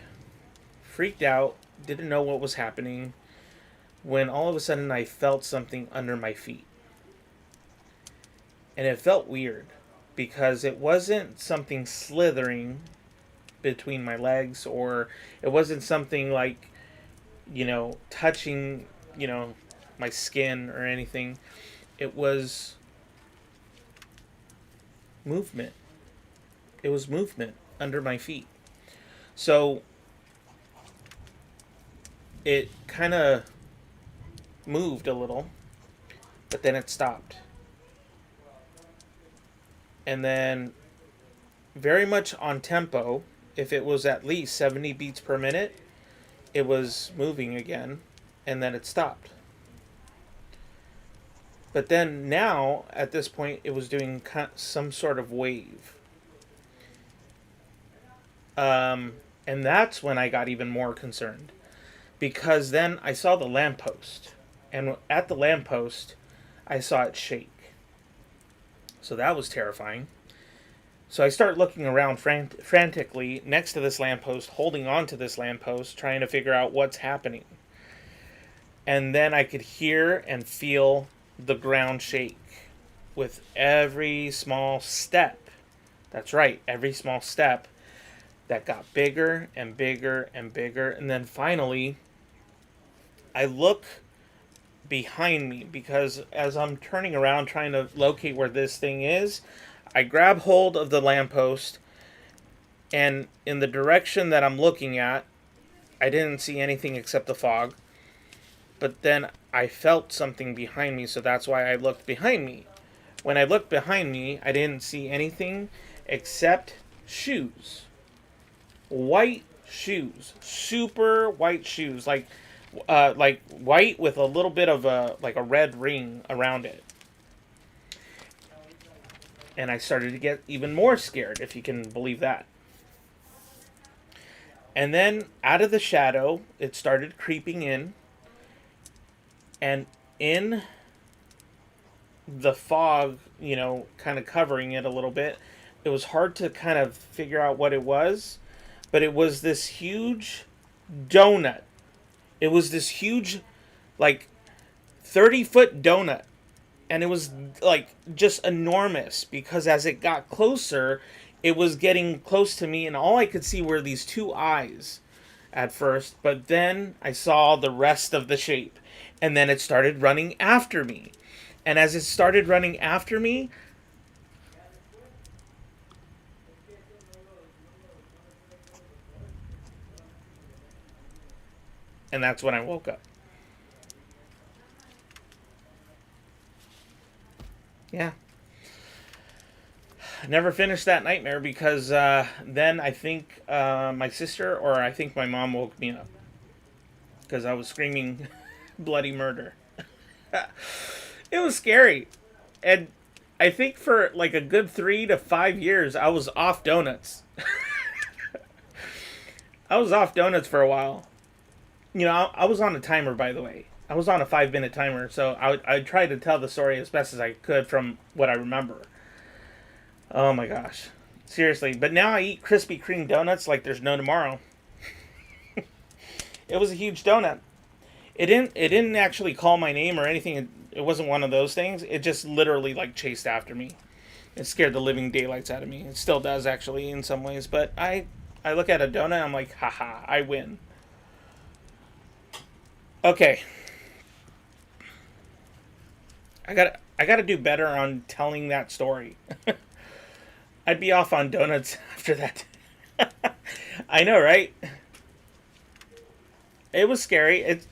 freaked out, didn't know what was happening, when all of a sudden I felt something under my feet. And it felt weird because it wasn't something slithering between my legs, or it wasn't something like, touching, my skin or anything. It was movement. It was movement under my feet. So it kind of moved a little, but then it stopped. And then, very much on tempo, if it was at least 70 beats per minute, it was moving again, and then it stopped. But then now, at this point, it was doing some sort of wave. And that's when I got even more concerned. Because then I saw the lamppost. And at the lamppost, I saw it shake. So that was terrifying. So I start looking around frantically next to this lamppost, holding on to this lamppost, trying to figure out what's happening. And then I could hear and feel the ground shake with every small step. That's right, every small step that got bigger and bigger and bigger. And then finally, I look behind me, because as I'm turning around trying to locate where this thing is, I grab hold of the lamppost And in the direction that I'm looking at, I didn't see anything except the fog. But then I felt something behind me, so that's why I looked behind me. When I looked behind me, I didn't see anything except shoes. White shoes. Super white shoes. Like white with a little bit of a red ring around it. And I started to get even more scared, if you can believe that. And then out of the shadow, it started creeping in. And in the fog, kind of covering it a little bit, it was hard to kind of figure out what it was. But it was this huge donut. It was this huge, like, 30-foot donut. And it was, like, just enormous. Because as it got closer, it was getting close to me. And all I could see were these two eyes at first. But then I saw the rest of the shape. And then it started running after me. And as it started running after me, and that's when I woke up. Yeah. I never finished that nightmare because then I think my sister or I think my mom woke me up. Because I was screaming bloody murder. It was scary. And I think for like a good 3 to 5 years, I was off donuts. I was off donuts for a while. I was on a timer, by the way. I was on a 5-minute timer, so I tried to tell the story as best as I could from what I remember. Oh my gosh. Seriously. But now I eat Krispy Kreme donuts like there's no tomorrow. It was a huge donut. It didn't actually call my name or anything. It wasn't one of those things. It just literally like chased after me. It scared the living daylights out of me. It still does actually in some ways. But I look at a donut. I'm like, haha, I win. Okay. I got to do better on telling that story. I'd be off on donuts after that. I know, right? It was scary. It's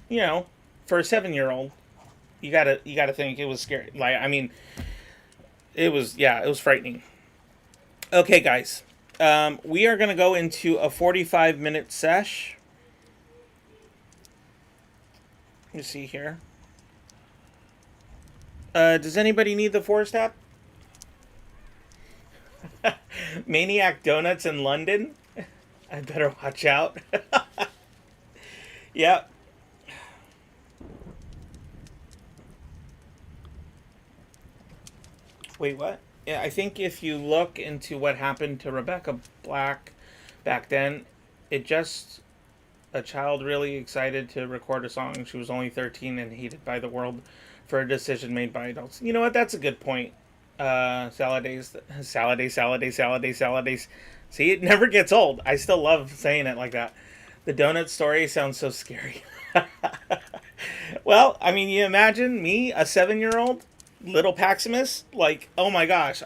for a 7-year-old, you gotta think it was scary. Like, I mean, it was frightening. Okay, guys, we are gonna go into a 45-minute sesh. Let me see here. Does anybody need the forest app? Maniac Donuts in London. I better watch out. Yep. Wait, what? Yeah, I think if you look into what happened to Rebecca Black back then, it just a child really excited to record a song. She was only 13 and hated by the world for a decision made by adults. You know what? That's a good point. Saladays. See, it never gets old. I still love saying it like that. The donut story sounds so scary. Well, I mean, you imagine me, a 7-year-old, little Paximus? Like, oh my gosh.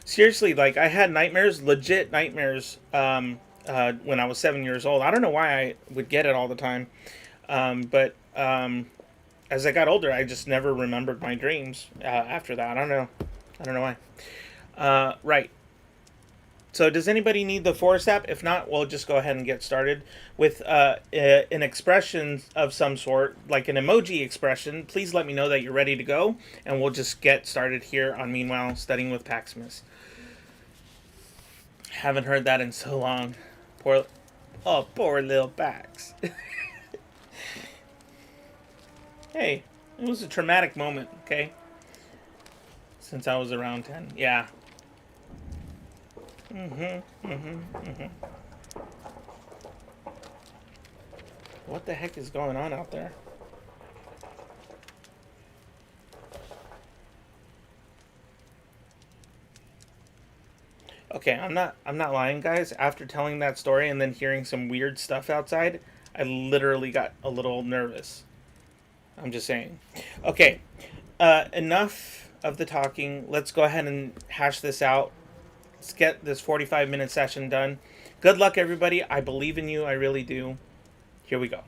Seriously, like, I had nightmares, legit nightmares, when I was 7 years old. I don't know why I would get it all the time. But as I got older, I just never remembered my dreams after that. I don't know why. Right. So does anybody need the Forest app? If not, we'll just go ahead and get started with an expression of some sort, like an emoji expression. Please let me know that you're ready to go, and we'll just get started here on Meanwhile Studying with Paximus. Haven't heard that in so long. Poor little Pax. Hey, it was a traumatic moment, okay? Since I was around 10. Yeah. What the heck is going on out there? Okay, I'm not lying, guys. After telling that story and then hearing some weird stuff outside, I literally got a little nervous. I'm just saying. Okay, enough of the talking. Let's go ahead and hash this out. Let's get this 45-minute session done. Good luck, everybody. I believe in you. I really do. Here we go.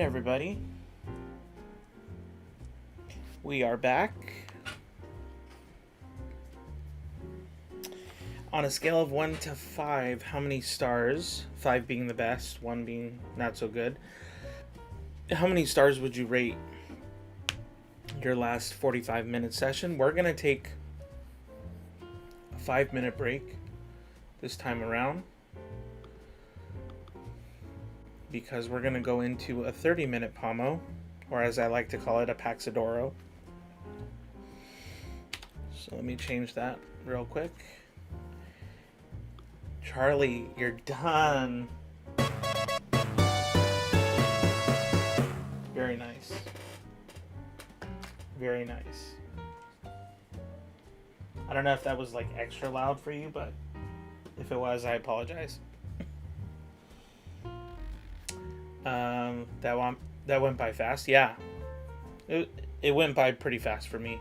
everybody. We are back. On a scale of 1 to 5, how many stars, 5 being the best, 1 being not so good, how many stars would you rate your last 45-minute session? We're going to take a 5-minute break this time around, because we're going to go into a 30-minute Pomo, or as I like to call it, a Paxidoro. So let me change that real quick. Charlie, you're done. Very nice. Very nice. I don't know if that was like extra loud for you, but if it was, I apologize. That went by fast. Yeah, it went by pretty fast for me.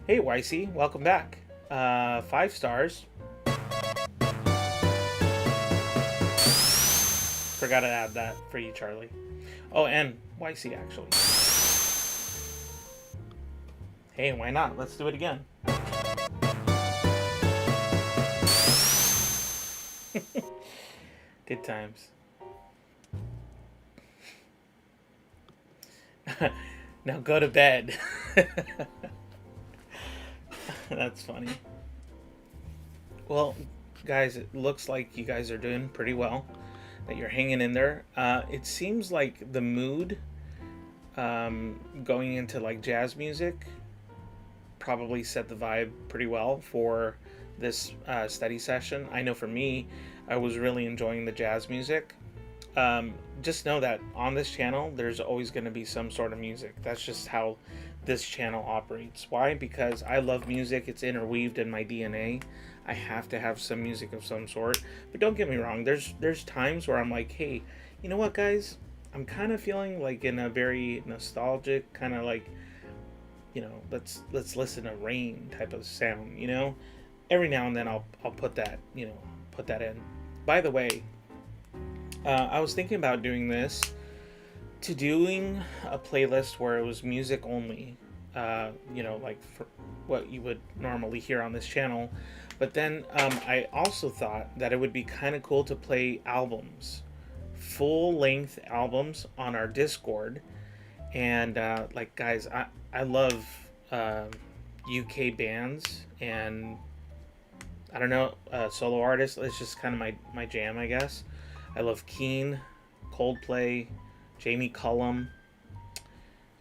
Hey YC, welcome back. 5 stars. Forgot to add that for you, Charlie. Oh, and YC actually. Hey, why not? Let's do it again. Good times. Now go to bed. That's funny. Well, guys, it looks like you guys are doing pretty well, that you're hanging in there. It seems like the mood going into like jazz music probably set the vibe pretty well for this study session. I know for me, I was really enjoying the jazz music. Just know that on this channel, there's always going to be some sort of music. That's just how this channel operates. Why? Because I love music. It's interweaved in my DNA. I have to have some music of some sort. But don't get me wrong. There's times where I'm like, hey, you know what, guys? I'm kind of feeling like in a very nostalgic kind of like, you know, let's listen to rain type of sound. You know, every now and then I'll put that, you know, put that in. By the way, I was thinking about doing this, to doing a playlist where it was music only, you know, like for what you would normally hear on this channel. But then I also thought that it would be kind of cool to play albums, full-length albums on our Discord. And like, guys, I love UK bands, and I don't know, solo artists. It's just kind of my jam, I guess. I love Keane, Coldplay, Jamie Cullum.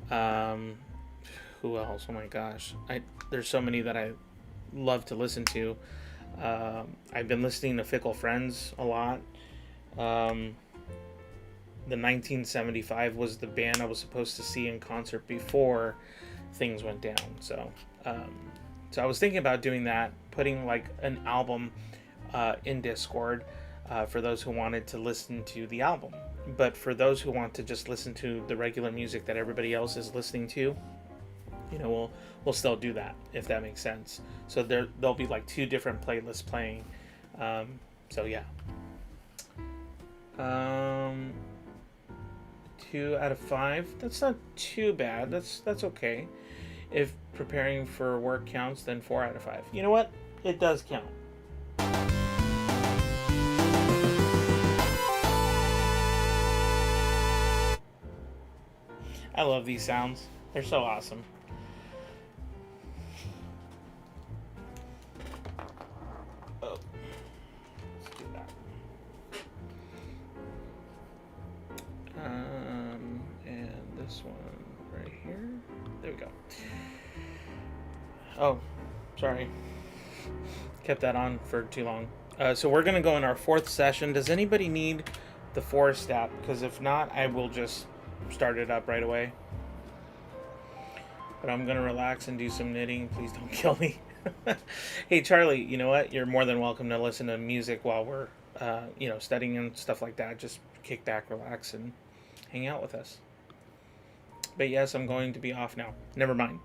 Who else? Oh my gosh, there's so many that I love to listen to. I've been listening to Fickle Friends a lot. The 1975 was the band I was supposed to see in concert before things went down. So I was thinking about doing that, putting like an album in Discord for those who wanted to listen to the album. But for those who want to just listen to the regular music that everybody else is listening to, you know, we'll still do that, if that makes sense. So there'll be like 2 different playlists playing. So yeah. 2 out of 5. That's not too bad. That's okay. If preparing for work counts, then 4 out of 5. You know what? It does count. I love these sounds. They're so awesome. Oh, let's do that. And this one right here. There we go. Oh, sorry. Kept that on for too long. So we're going to go in our 4th session. Does anybody need the forest app? Because if not, I will just start it up right away. But I'm going to relax and do some knitting. Please don't kill me. Hey, Charlie, you know what? You're more than welcome to listen to music while we're, you know, studying and stuff like that. Just kick back, relax, and hang out with us. But yes, I'm going to be off now. Never mind.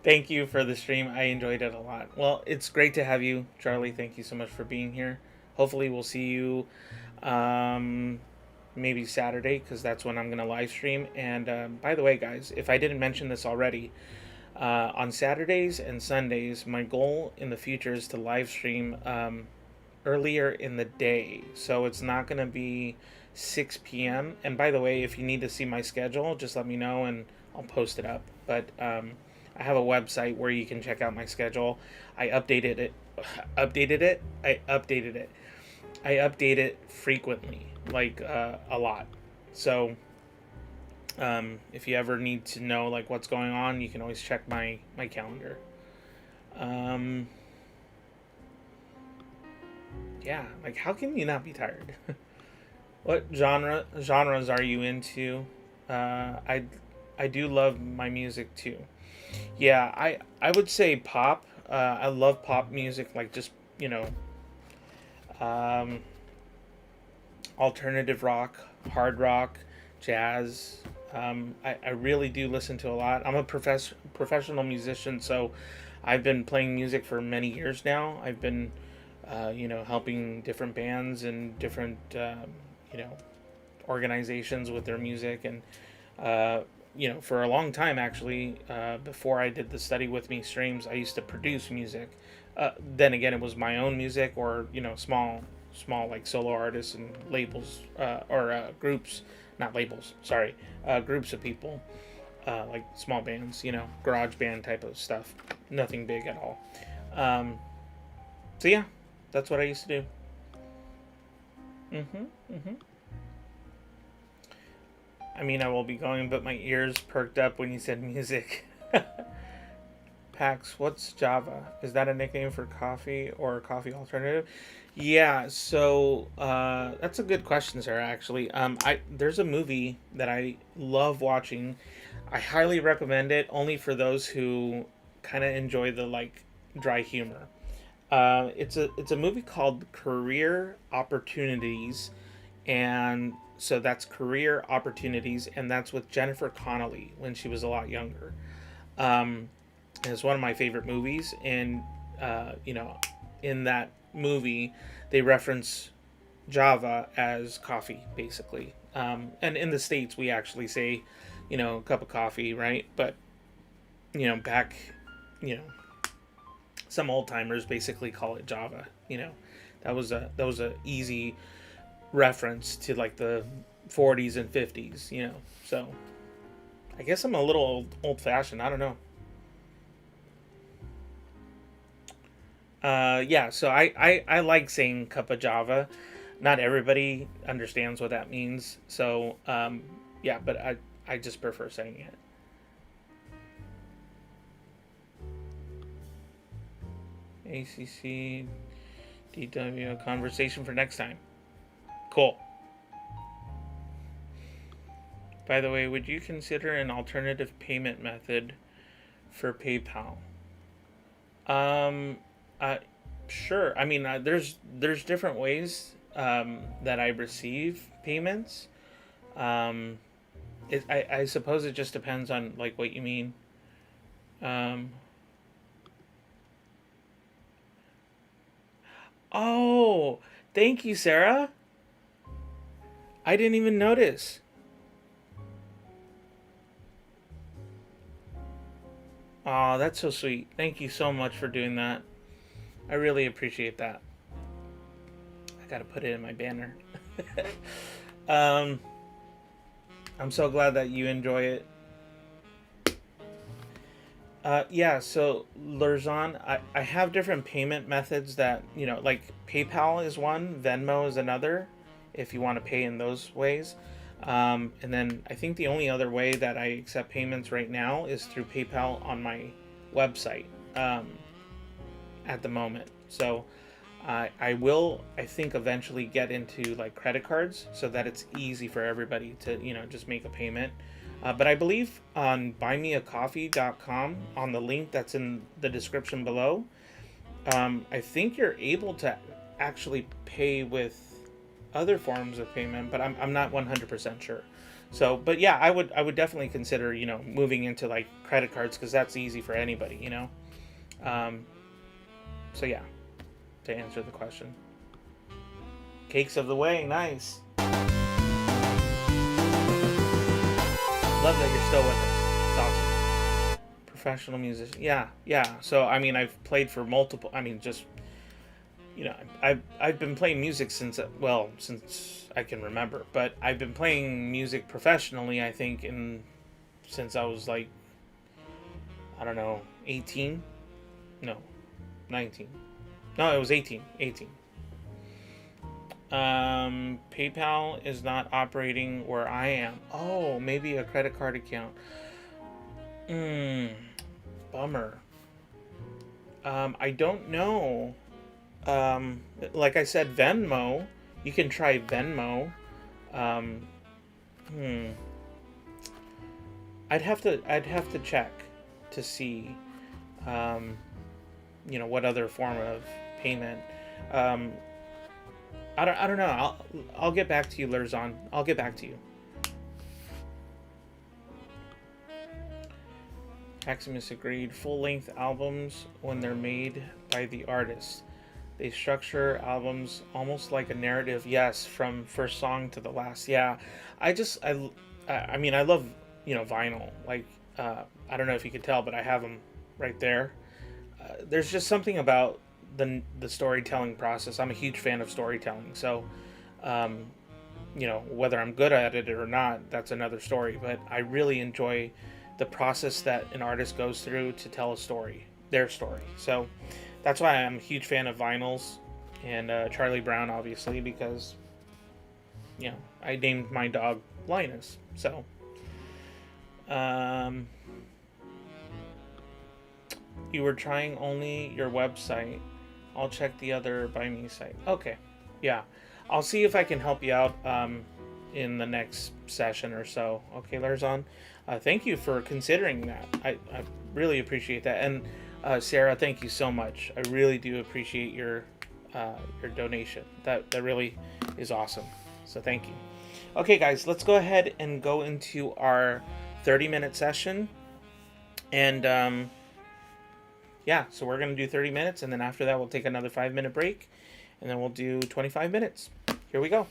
Thank you for the stream. I enjoyed it a lot. Well, it's great to have you, Charlie. Thank you so much for being here. Hopefully we'll see you maybe Saturday, because that's when I'm going to live stream. And by the way, guys, if I didn't mention this already, on Saturdays and Sundays, my goal in the future is to live stream earlier in the day. So it's not going to be 6 p.m. And by the way, if you need to see my schedule, just let me know and I'll post it up. But I have a website where you can check out my schedule. I updated it. I update it frequently, like a lot. So if you ever need to know like what's going on, you can always check my calendar. Yeah, like how can you not be tired? What genres are you into? I do love my music too. Yeah, I would say pop. I love pop music, like just um, alternative rock, hard rock, jazz. I really do listen to a lot. I'm a professional musician, so I've been playing music for many years now. I've been, helping different bands and different, you know, organizations with their music. And, for a long time, actually, before I did the Study With Me streams, I used to produce music. Then again, it was my own music or, small like solo artists and labels or groups, not labels, sorry, groups of people, like small bands, garage band type of stuff. Nothing big at all. So yeah, that's what I used to do. Mm-hmm. Mm-hmm. I mean, I will be going, but my ears perked up when you said music. Pax, what's Java? Is that a nickname for coffee or a coffee alternative? Yeah, so that's a good question, Sarah. Actually, there's a movie that I love watching. I highly recommend it, only for those who kind of enjoy the like dry humor. It's a movie called Career Opportunities, and so that's Career Opportunities, and that's with Jennifer Connelly when she was a lot younger. Um, it's one of my favorite movies, and in that movie, they reference Java as coffee, basically. And in the States, we actually say, a cup of coffee, right? But back, you know, some old timers basically call it Java. That was a easy reference to like the 40s and 50s. So I guess I'm a little old fashioned. I don't know. Yeah, so I like saying cup of Java. Not everybody understands what that means. So, yeah, but I just prefer saying it. ACC, DW, conversation for next time. Cool. By the way, would you consider an alternative payment method for PayPal? Um, uh, sure. I mean, there's different ways that I receive payments. Um, I suppose it just depends on like what you mean. Um, oh, thank you, Sarah. I didn't even notice. Oh, that's so sweet. Thank you so much for doing that. I really appreciate that. I gotta put it in my banner. um, I'm so glad that you enjoy it. Yeah, so Lurzon, I have different payment methods that, like PayPal is one, Venmo is another, if you want to pay in those ways. And then I think the only other way that I accept payments right now is through PayPal on my website at the moment. So I will, I think, eventually get into like credit cards so that it's easy for everybody to, just make a payment. But I believe on buymeacoffee.com, on the link that's in the description below, I think you're able to actually pay with other forms of payment, but I'm not 100% sure. So, but yeah, I would definitely consider, moving into like credit cards because that's easy for anybody. Um, so yeah, to answer the question. Cakes of the way, nice. love that you're still with us. It's awesome. Professional musician. Yeah, yeah. So I mean, I've played for multiple. I mean, just I've been playing music since I can remember. But I've been playing music professionally. I think since I was like, I don't know, 18. No, 19. No, it was 18. 18. PayPal is not operating where I am. Oh, maybe a credit card account. Bummer. I don't know. Like I said, Venmo. You can try Venmo. Um, hmm. I'd have to check to see, um, what other form of payment. Um, I don't know. I'll get back to you, Lurzon. I'll get back to you. Paximus agreed. Full-length albums, when they're made by the artist, they structure albums almost like a narrative. Yes, from first song to the last. Yeah, I mean, I love vinyl. Like, I don't know if you could tell, but I have them right there. There's just something about the storytelling process. I'm a huge fan of storytelling, so um, whether I'm good at it or not, that's another story. But I really enjoy the process that an artist goes through to tell a story, their story. So that's why I'm a huge fan of vinyls and Charlie Brown, obviously, because I named my dog Linus. So um, you were trying only your website. I'll check the other Buy Me site. Okay, yeah, I'll see if I can help you out in the next session or so. Okay, Larzon, thank you for considering that. I really appreciate that. And Sarah, thank you so much. I really do appreciate your donation. That really is awesome. So thank you. Okay, guys, let's go ahead and go into our 30-minute session. And yeah, so we're going to do 30 minutes, and then after that, we'll take another 5-minute break, and then we'll do 25 minutes. Here we go.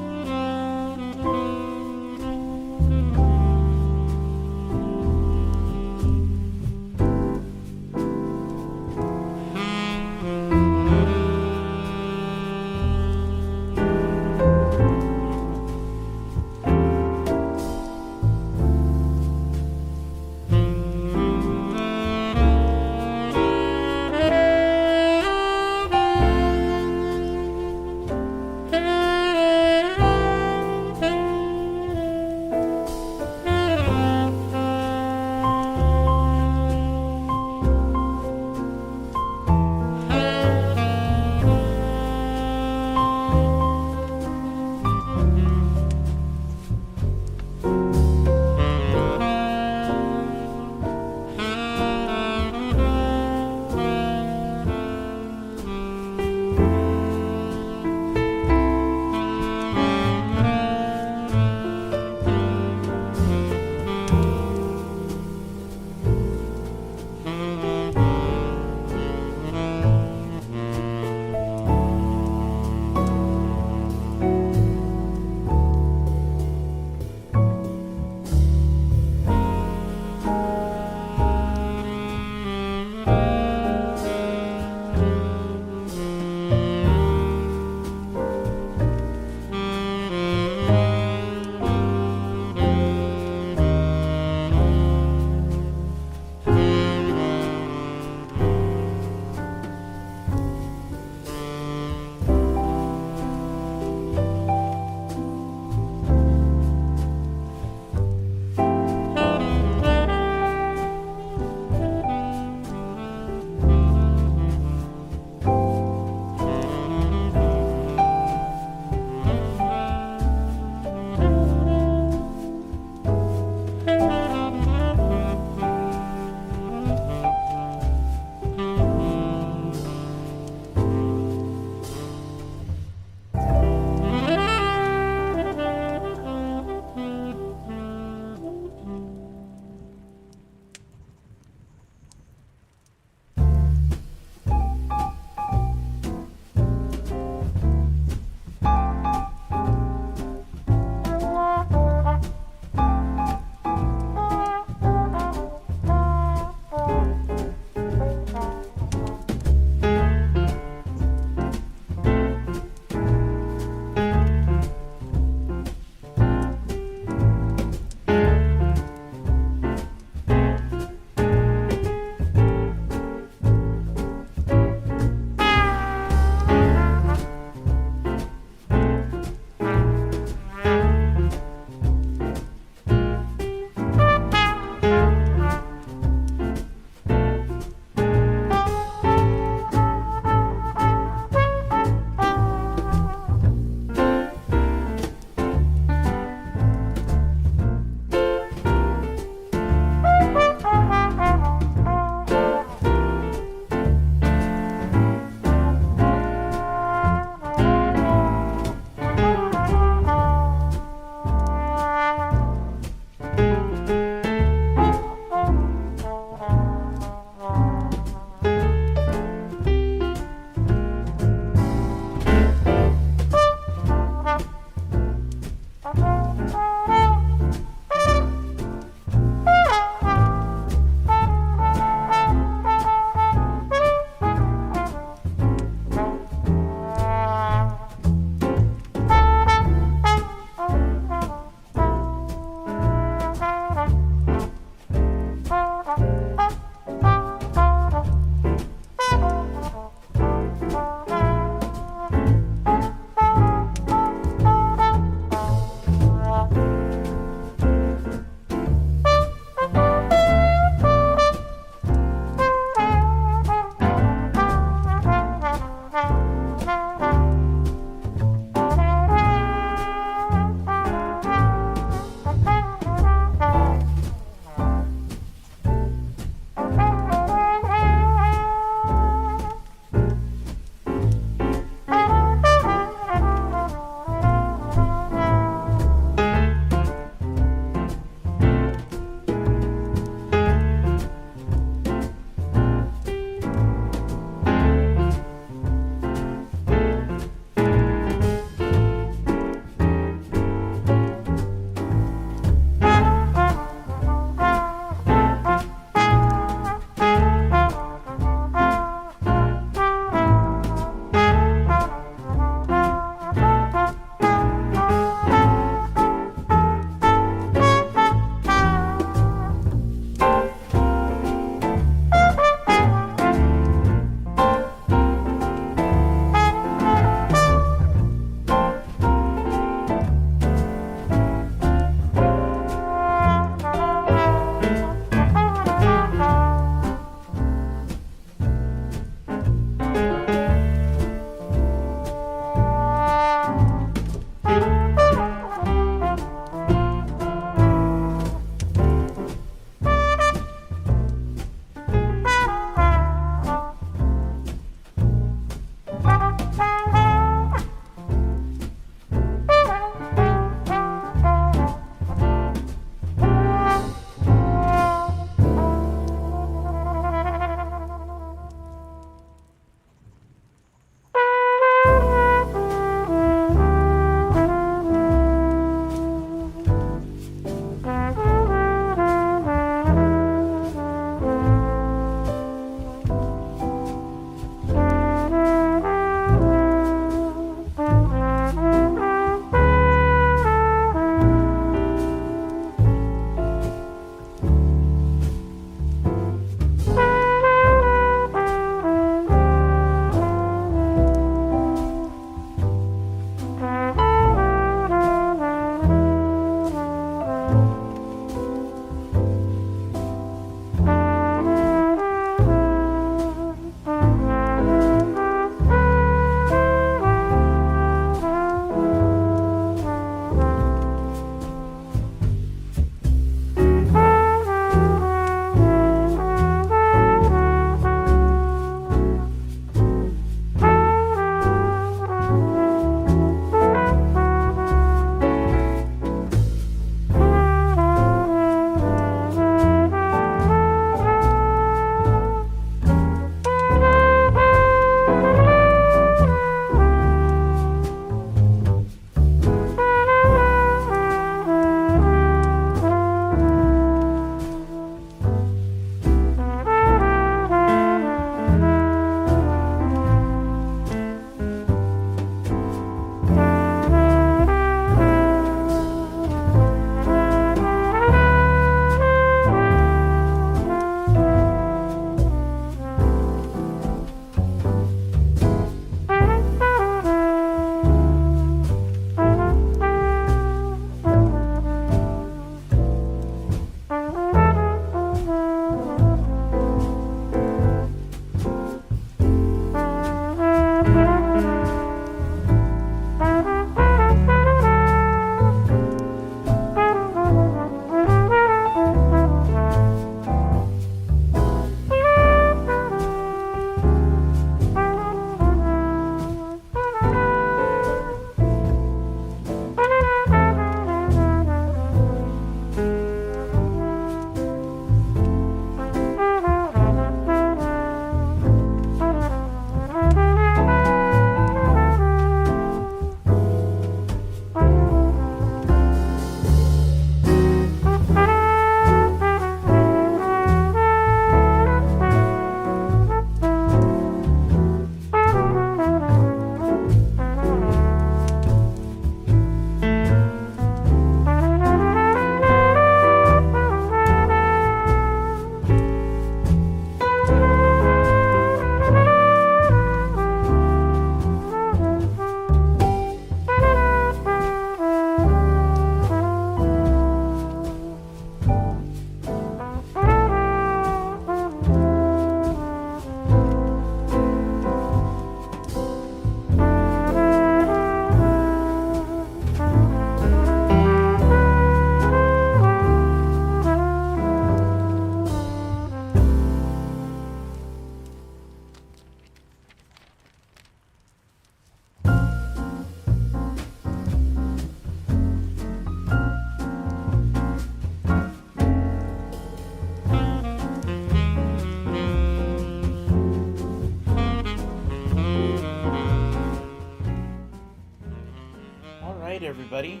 everybody.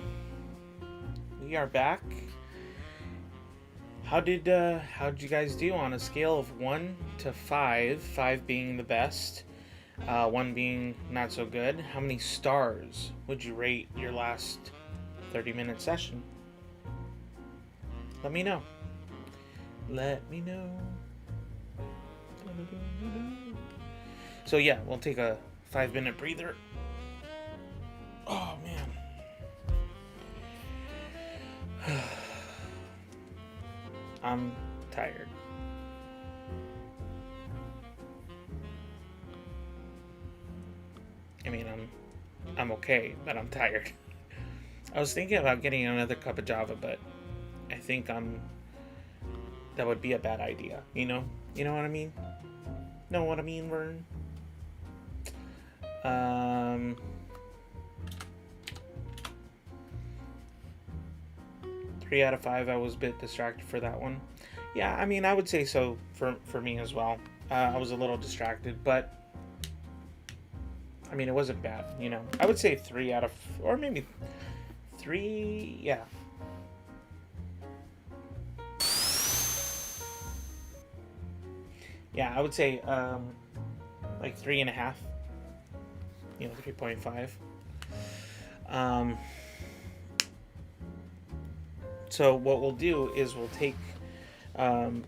We are back. How did you guys do on a scale of 1 to 5? 5 being the best, 1 being not so good. How many stars would you rate your last 30-minute session? Let me know. Let me know. So yeah, we'll take a 5-minute breather. Oh man. I'm tired. I mean, I'm okay, but I'm tired. I was thinking about getting another cup of Java, but I think that would be a bad idea, you know? You know what I mean? Know what I mean, Vern? 3 out of 5, I was a bit distracted for that one. Yeah, I mean, I would say so for me as well. I was a little distracted, but I mean, it wasn't bad, you know. I would say 3 out of, or maybe 3, yeah. Yeah, I would say like 3.5. You know, 3.5. So what we'll do is we'll take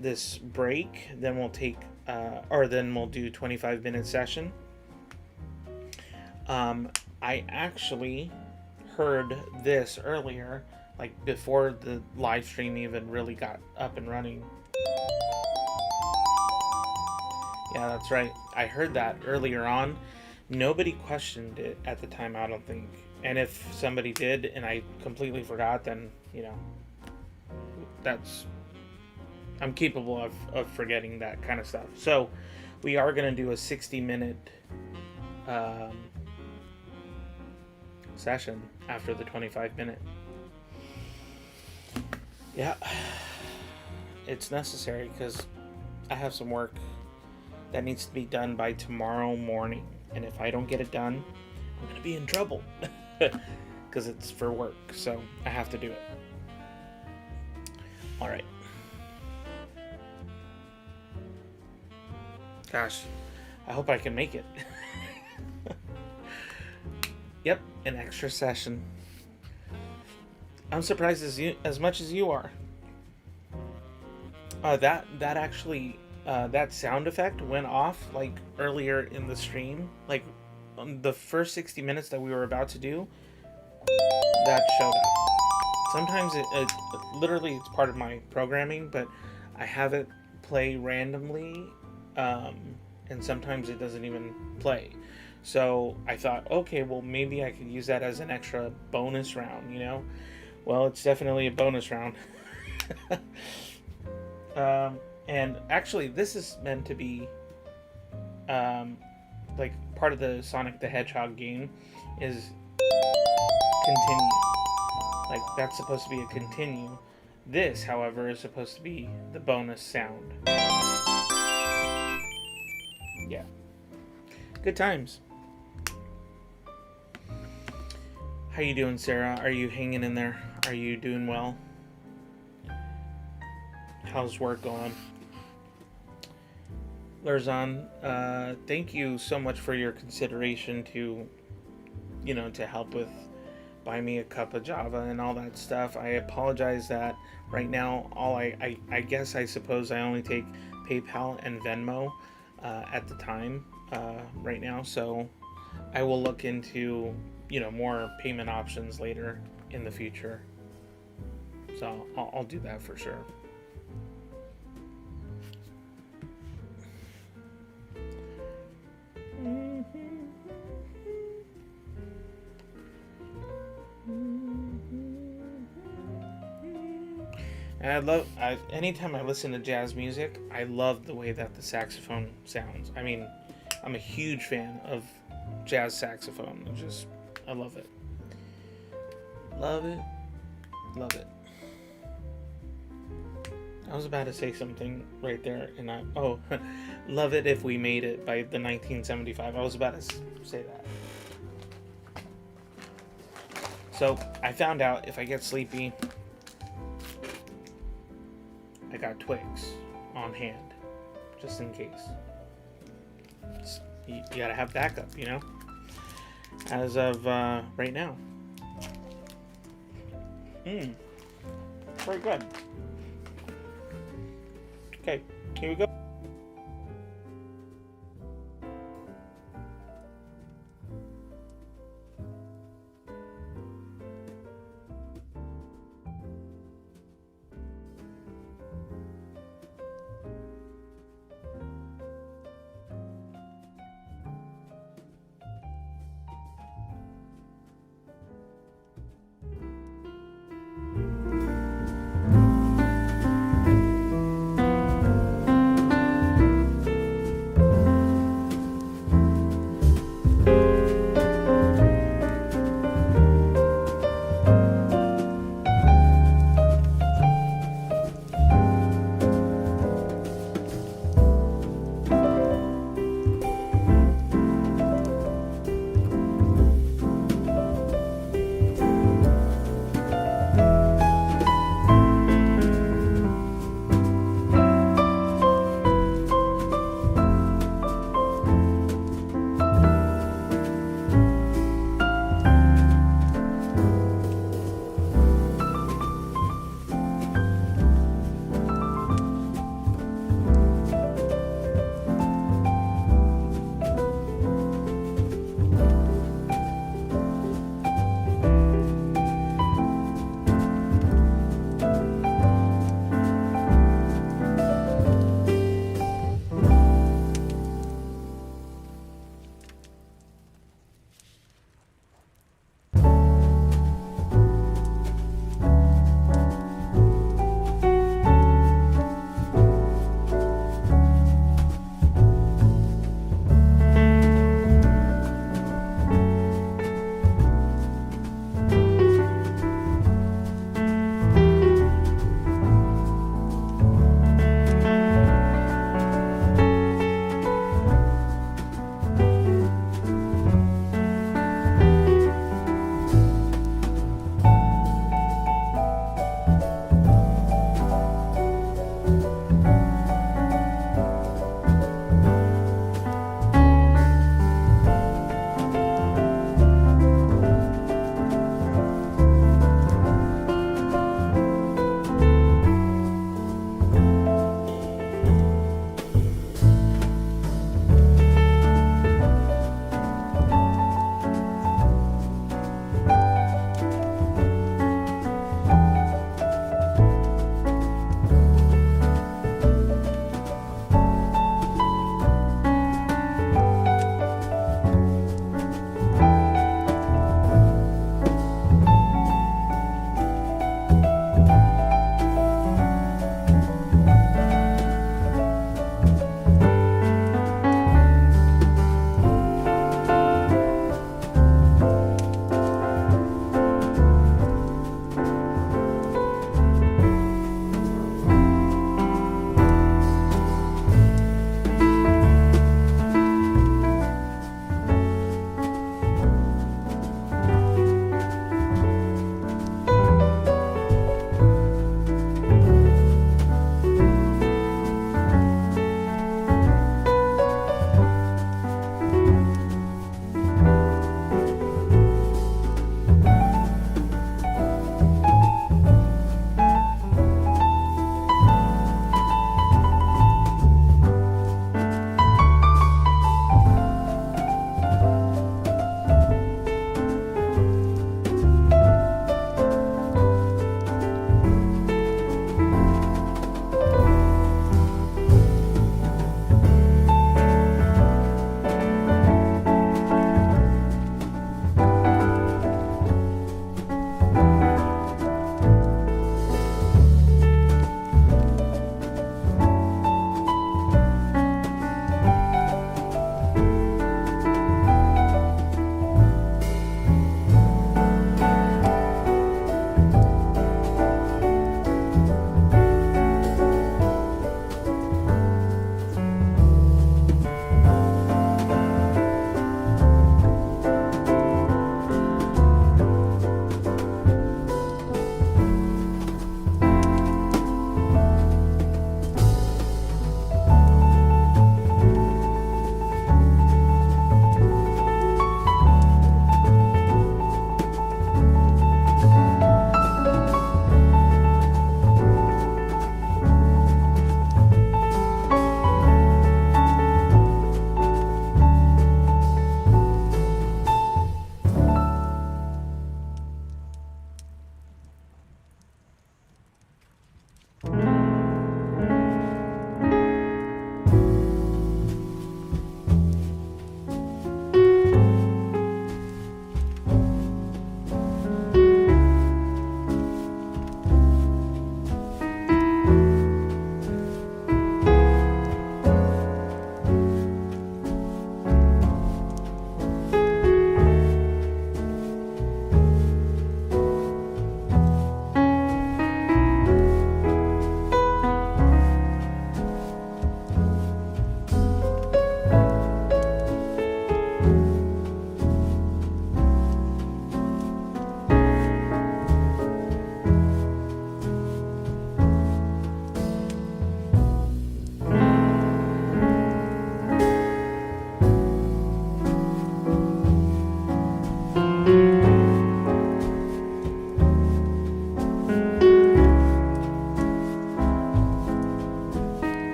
this break, then we'll take, then we'll do 25-minute session. I actually heard this earlier, like before the live stream even really got up and running. Yeah, that's right. I heard that earlier on. Nobody questioned it at the time, I don't think. And if somebody did and I completely forgot, then, you know, I'm capable of forgetting that kind of stuff. So we are going to do a 60-minute session after the 25-minute. Yeah, it's necessary because I have some work that needs to be done by tomorrow morning. And if I don't get it done, I'm going to be in trouble because it's for work. So I have to do it. All right. Gosh, I hope I can make it. Yep, an extra session. I'm surprised as much as you are. That actually that sound effect went off like earlier in the stream, like on the first 60 minutes that we were about to do. That showed up. Sometimes it literally it's part of my programming, but I have it play randomly, and sometimes it doesn't even play. So I thought, okay, well maybe I could use that as an extra bonus round, you know? Well, it's definitely a bonus round. And actually, this is meant to be like part of the Sonic the Hedgehog game is continue. Like that's supposed to be a continue. This, however, is supposed to be the bonus sound. Yeah. Good times. How you doing, Sarah? Are you hanging in there? Are you doing well? How's work going? Lurzan, thank you so much for your consideration to, you know, to help with buy me a cup of Java and all that stuff. I apologize that right now all I guess I suppose I only take PayPal and Venmo at the time right now, so I will look into, you know, more payment options later in the future. So I'll do that for sure. And anytime I listen to jazz music, I love the way that the saxophone sounds. I mean, I'm a huge fan of jazz saxophone. I love it. Love it. Love it. I was about to say something right there, and love it if we made it by the 1975. I was about to say that. So I found out if I get sleepy, I got Twigs on hand, just in case. You gotta have backup, you know? As of right now. Very good. Okay, here we go.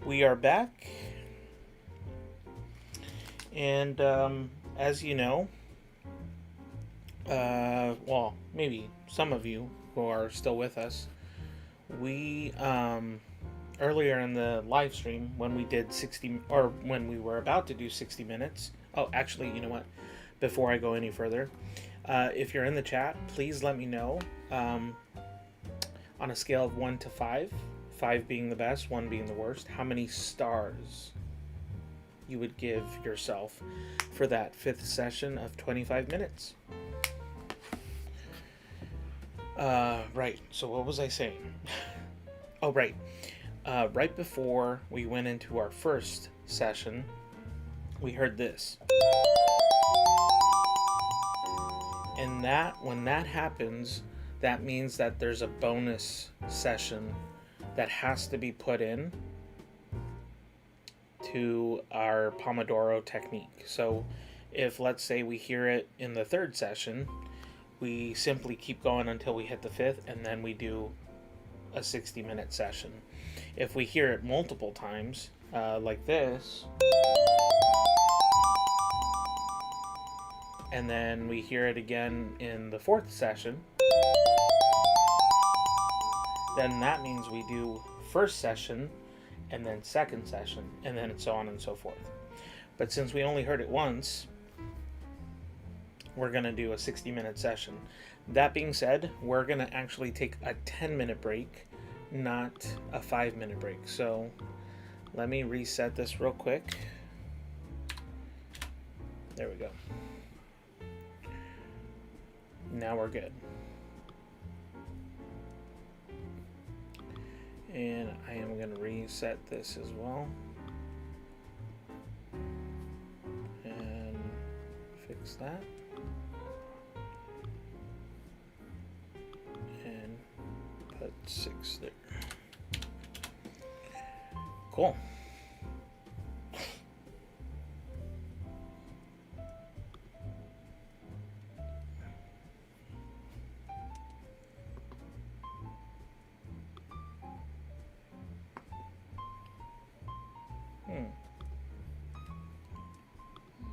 We are back, and as you know, well, maybe some of you who are still with us, we earlier in the live stream when we did 60, or when we were about to do 60 minutes. Oh, actually, you know what? Before I go any further, if you're in the chat, please let me know on a scale of 1 to 5, 5 being the best, 1 being the worst, how many stars you would give yourself for that 5th session of 25 minutes. Right, so what was I saying? Oh, right. Right before we went into our first session, we heard this. And when that happens, that means that there's a bonus session that has to be put in to our Pomodoro technique. So if, let's say, we hear it in the 3rd session, we simply keep going until we hit the 5th, and then we do a 60-minute session. If we hear it multiple times, like this, and then we hear it again in the 4th session, then that means we do 1st session and then 2nd session, and then so on and so forth. But since we only heard it once, we're going to do a 60-minute session. That being said, we're going to actually take a 10-minute break, not a 5-minute break. So let me reset this real quick. There we go. Now we're good. And I am going to reset this as well. And fix that. And put 6 there. Cool.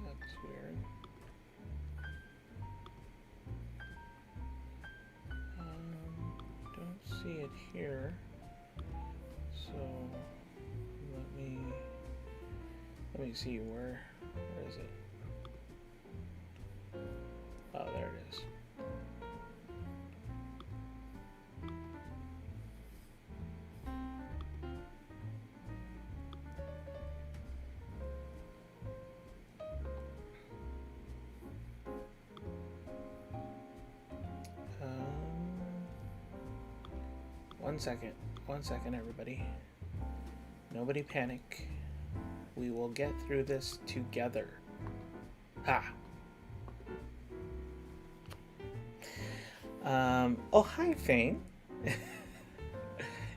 That's weird. Don't see it here. So let me see where is it? Oh, there it is. One second, everybody. Nobody panic. We will get through this together. Ha! Oh, hi, Fane.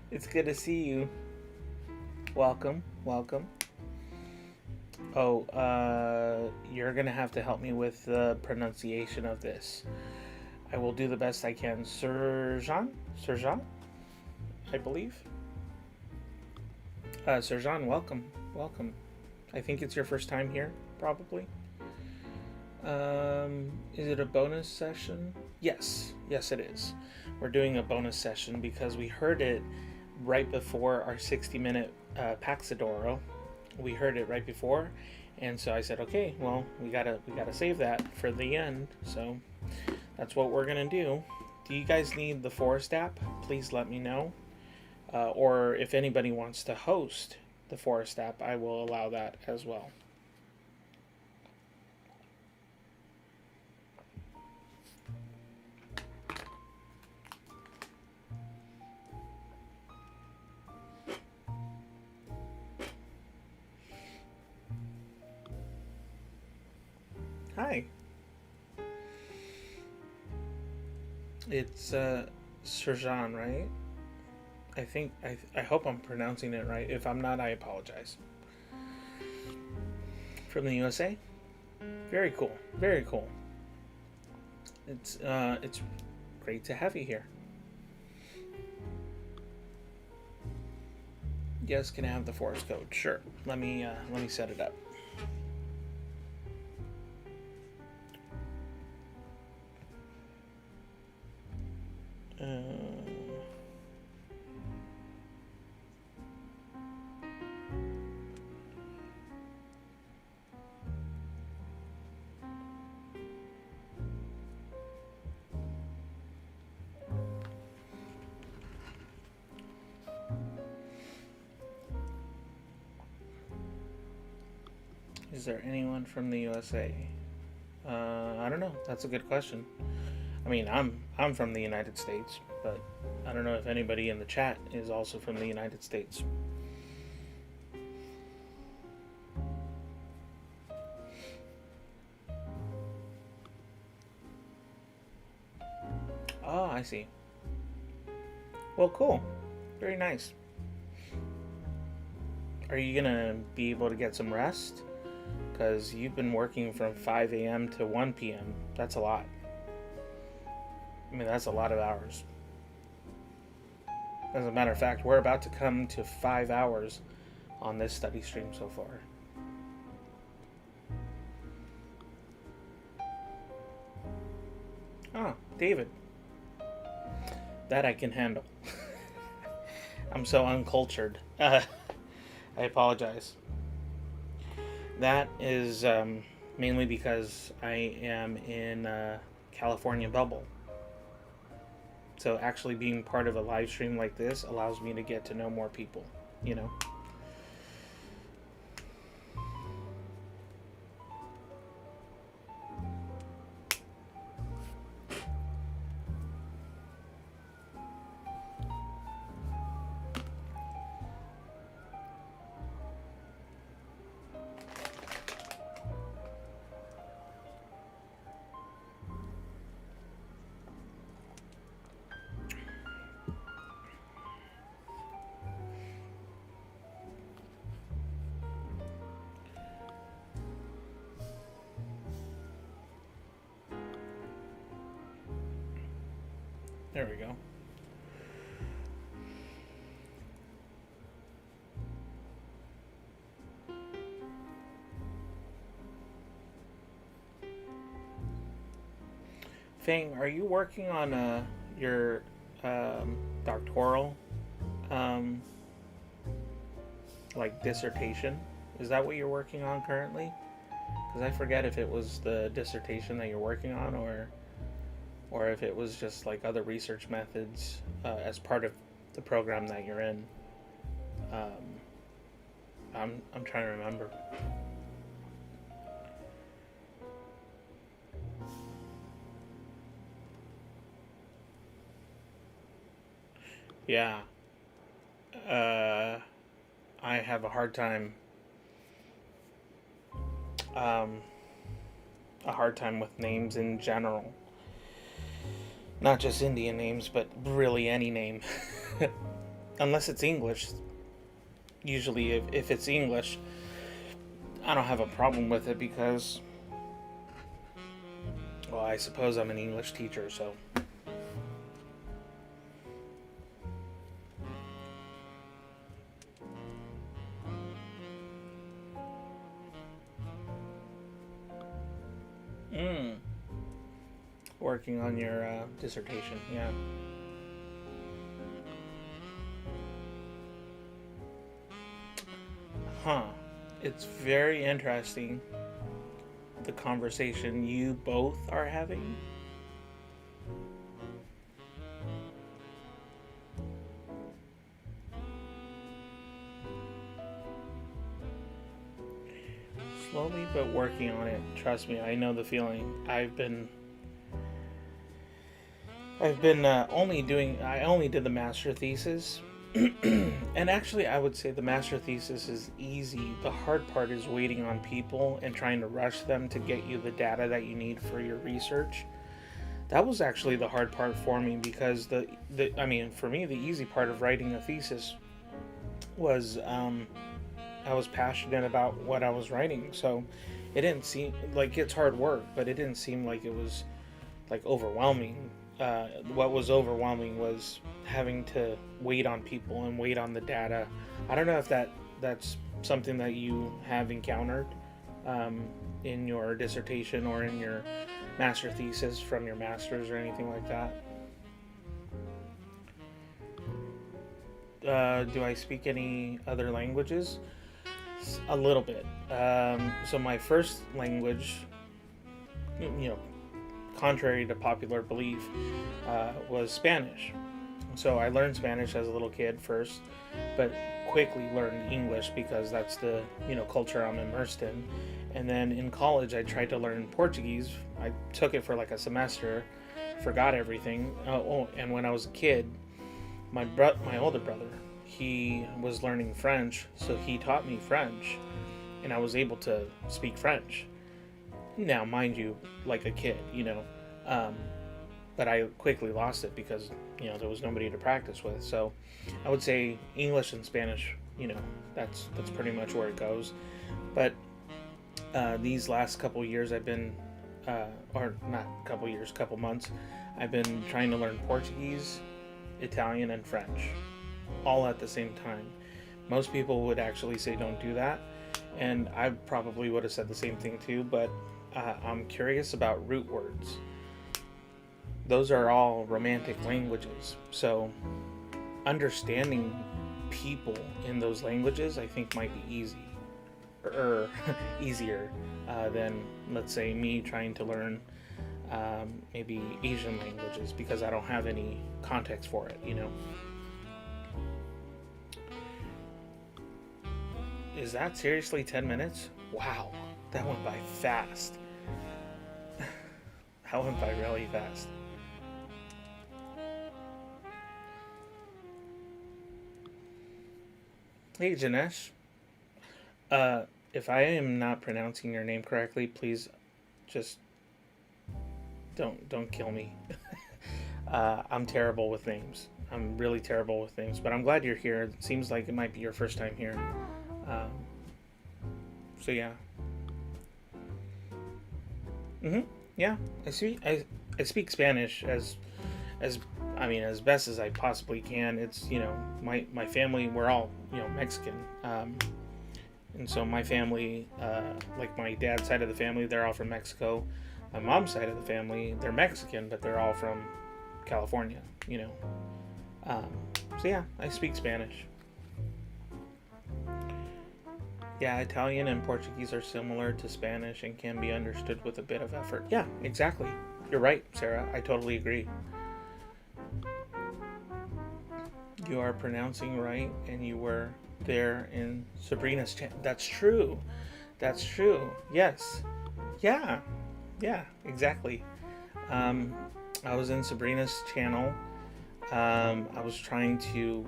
It's good to see you. Welcome. Oh, you're gonna have to help me with the pronunciation of this. I will do the best I can. Serjan, I believe. Serjan, welcome. I think it's your first time here, probably. Is it a bonus session? Yes, it is. We're doing a bonus session because we heard it right before our 60-minute Paxidoro. We heard it right before, and so I said, okay, well, we gotta save that for the end. So that's what we're gonna do. Do you guys need the Forest app? Please let me know. Or if anybody wants to host the Forest app, I will allow that as well. Hi. It's Serjan, right? I hope I'm pronouncing it right. If I'm not, I apologize. From the USA? Very cool. It's great to have you here. Yes, can I have the force code? Sure. Let me set it up. Is there anyone from the USA? I don't know. That's a good question. I mean, I'm from the United States, but I don't know if anybody in the chat is also from the United States. Oh, I see. Well, cool. Very nice. Are you gonna be able to get some rest? Because you've been working from 5 a.m. to 1 p.m. That's a lot. I mean, that's a lot of hours. As a matter of fact, we're about to come to 5 hours on this study stream so far. Ah, David. That I can handle. I'm so uncultured. I apologize. That is mainly because I am in a California bubble. So actually being part of a live stream like this allows me to get to know more people, you know? There we go. Fang, are you working on your doctoral, like dissertation? Is that what you're working on currently? Because I forget if it was the dissertation that you're working on, or if it was just like other research methods as part of the program that you're in. I'm trying to remember. Yeah. I have a hard time. A hard time with names in general. Not just Indian names, but really any name. Unless it's English. Usually, if it's English, I don't have a problem with it because, well, I suppose I'm an English teacher, so. Working on your dissertation, yeah. Huh. It's very interesting, the conversation you both are having. Slowly but working on it. Trust me, I know the feeling. I only did the master thesis. And actually, I would say the master thesis is easy. The hard part is waiting on people and trying to rush them to get you the data that you need for your research. That was actually the hard part for me because for me, the easy part of writing a thesis was I was passionate about what I was writing. So it didn't seem like it's hard work, but it didn't seem like it was like overwhelming. what was overwhelming was having to wait on people and wait on the data. I don't know if that's something that you have encountered in your dissertation or in your master thesis from your master's or anything like that. Do I speak any other languages? A little bit. So my first language, you know, contrary to popular belief, was Spanish. So I learned Spanish as a little kid first, but quickly learned English because that's the culture I'm immersed in. And then in college, I tried to learn Portuguese. I took it for like a semester, forgot everything. And when I was a kid, my older brother, he was learning French, so he taught me French, and I was able to speak French. Now, mind you, like a kid, but I quickly lost it because there was nobody to practice with. So I would say English and Spanish, that's pretty much where it goes. But these last couple years, I've been, or not couple years, couple months, I've been trying to learn Portuguese, Italian, and French, all at the same time. Most people would actually say don't do that, and I probably would have said the same thing too, but I'm curious about root words. Those are all romantic languages, so understanding people in those languages I think might be easier than, let's say, me trying to learn maybe Asian languages because I don't have any context for it, Is that seriously 10 minutes? Wow, that went by fast. That went by really fast. Hey, Janesh. If I am not pronouncing your name correctly, please just don't kill me. I'm terrible with names. I'm really terrible with names, but I'm glad you're here. It seems like it might be your first time here. So yeah. Yeah, I speak Spanish as best as I possibly can. It's my family, we're all Mexican, and so my family, like my dad's side of the family, they're all from Mexico. My mom's side of the family, they're Mexican, but they're all from California. So yeah, I speak Spanish. Yeah, Italian and Portuguese are similar to Spanish and can be understood with a bit of effort. Yeah, exactly. You're right, Sarah. I totally agree. You are pronouncing right, and you were there in Sabrina's channel. That's true. That's true. Yes. Yeah. Yeah, exactly. I was in Sabrina's channel. I was trying to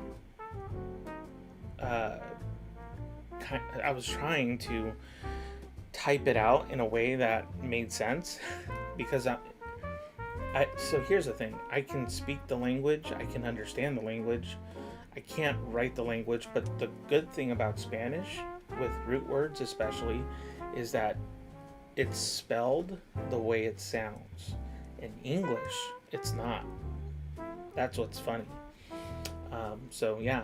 type it out in a way that made sense because so here's the thing. I can speak the language, I can understand the language, I can't write the language, but the good thing about Spanish, with root words especially, is that it's spelled the way it sounds. In English, it's not. That's what's funny. So yeah.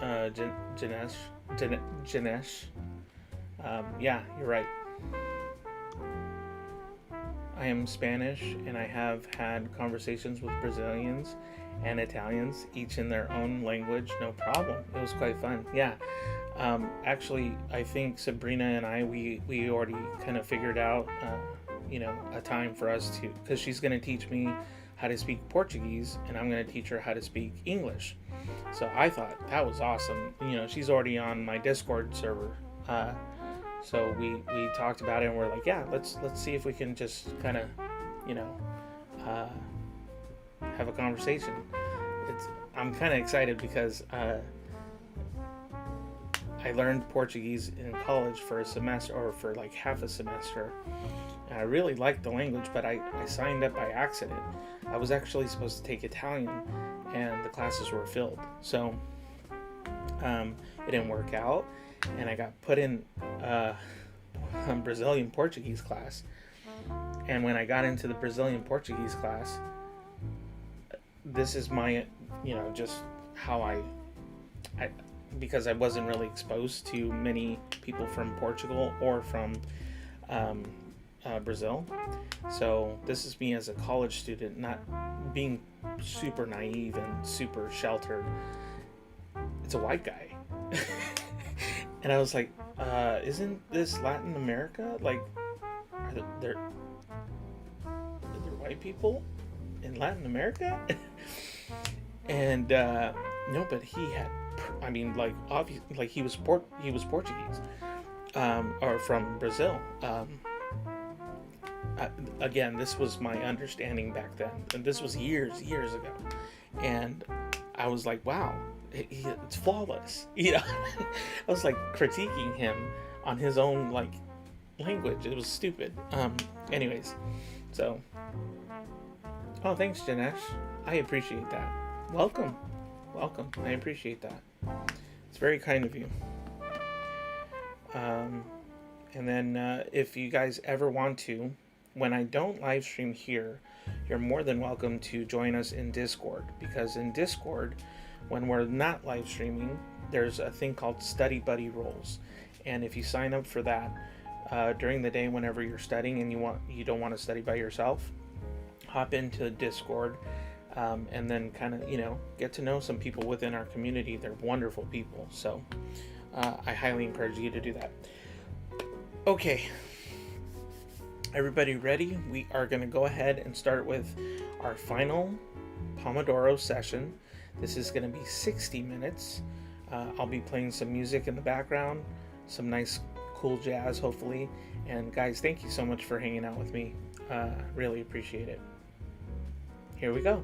Janesh. Yeah, you're right. I am Spanish, and I have had conversations with Brazilians and Italians, each in their own language. No problem. It was quite fun. Yeah. Actually, I think Sabrina and I, we already kind of figured out, a time for us to, because she's going to teach me how to speak Portuguese, and I'm going to teach her how to speak English. So I thought that was awesome. She's already on my Discord server. So we talked about it, and we're like, yeah, let's see if we can just kind of, have a conversation. I'm kind of excited because I learned Portuguese in college for a semester, or for like half a semester. And I really liked the language, but I signed up by accident. I was actually supposed to take Italian, and the classes were filled. So it didn't work out, and I got put in a Brazilian Portuguese class. And when I got into the Brazilian Portuguese class, this is my, just how I because I wasn't really exposed to many people from Portugal or from Brazil. So this is me as a college student, not being super naive and super sheltered. It's a white guy. And I was like, isn't this Latin America? Like, are there white people in Latin America? And no, but he had, I mean, like, obviously, like, he was Portuguese, or from Brazil. Again, this was my understanding back then, and this was years ago, and I was like, wow, it's flawless. I was like critiquing him on his own, like, language. It was stupid. Anyways, so, oh, thanks, Janesh. I appreciate that. Welcome. I appreciate that. It's very kind of you. And then if you guys ever want to, when I don't live stream here, you're more than welcome to join us in Discord, because in Discord, when we're not live streaming, there's a thing called Study Buddy Roles. And if you sign up for that during the day whenever you're studying and you don't want to study by yourself, hop into Discord, and then kind of, get to know some people within our community. They're wonderful people. So I highly encourage you to do that. Okay. Everybody ready? We are going to go ahead and start with our final Pomodoro session. This is going to be 60 minutes. I'll be playing some music in the background, some nice cool jazz, hopefully. And guys, thank you so much for hanging out with me. Really appreciate it. Here we go.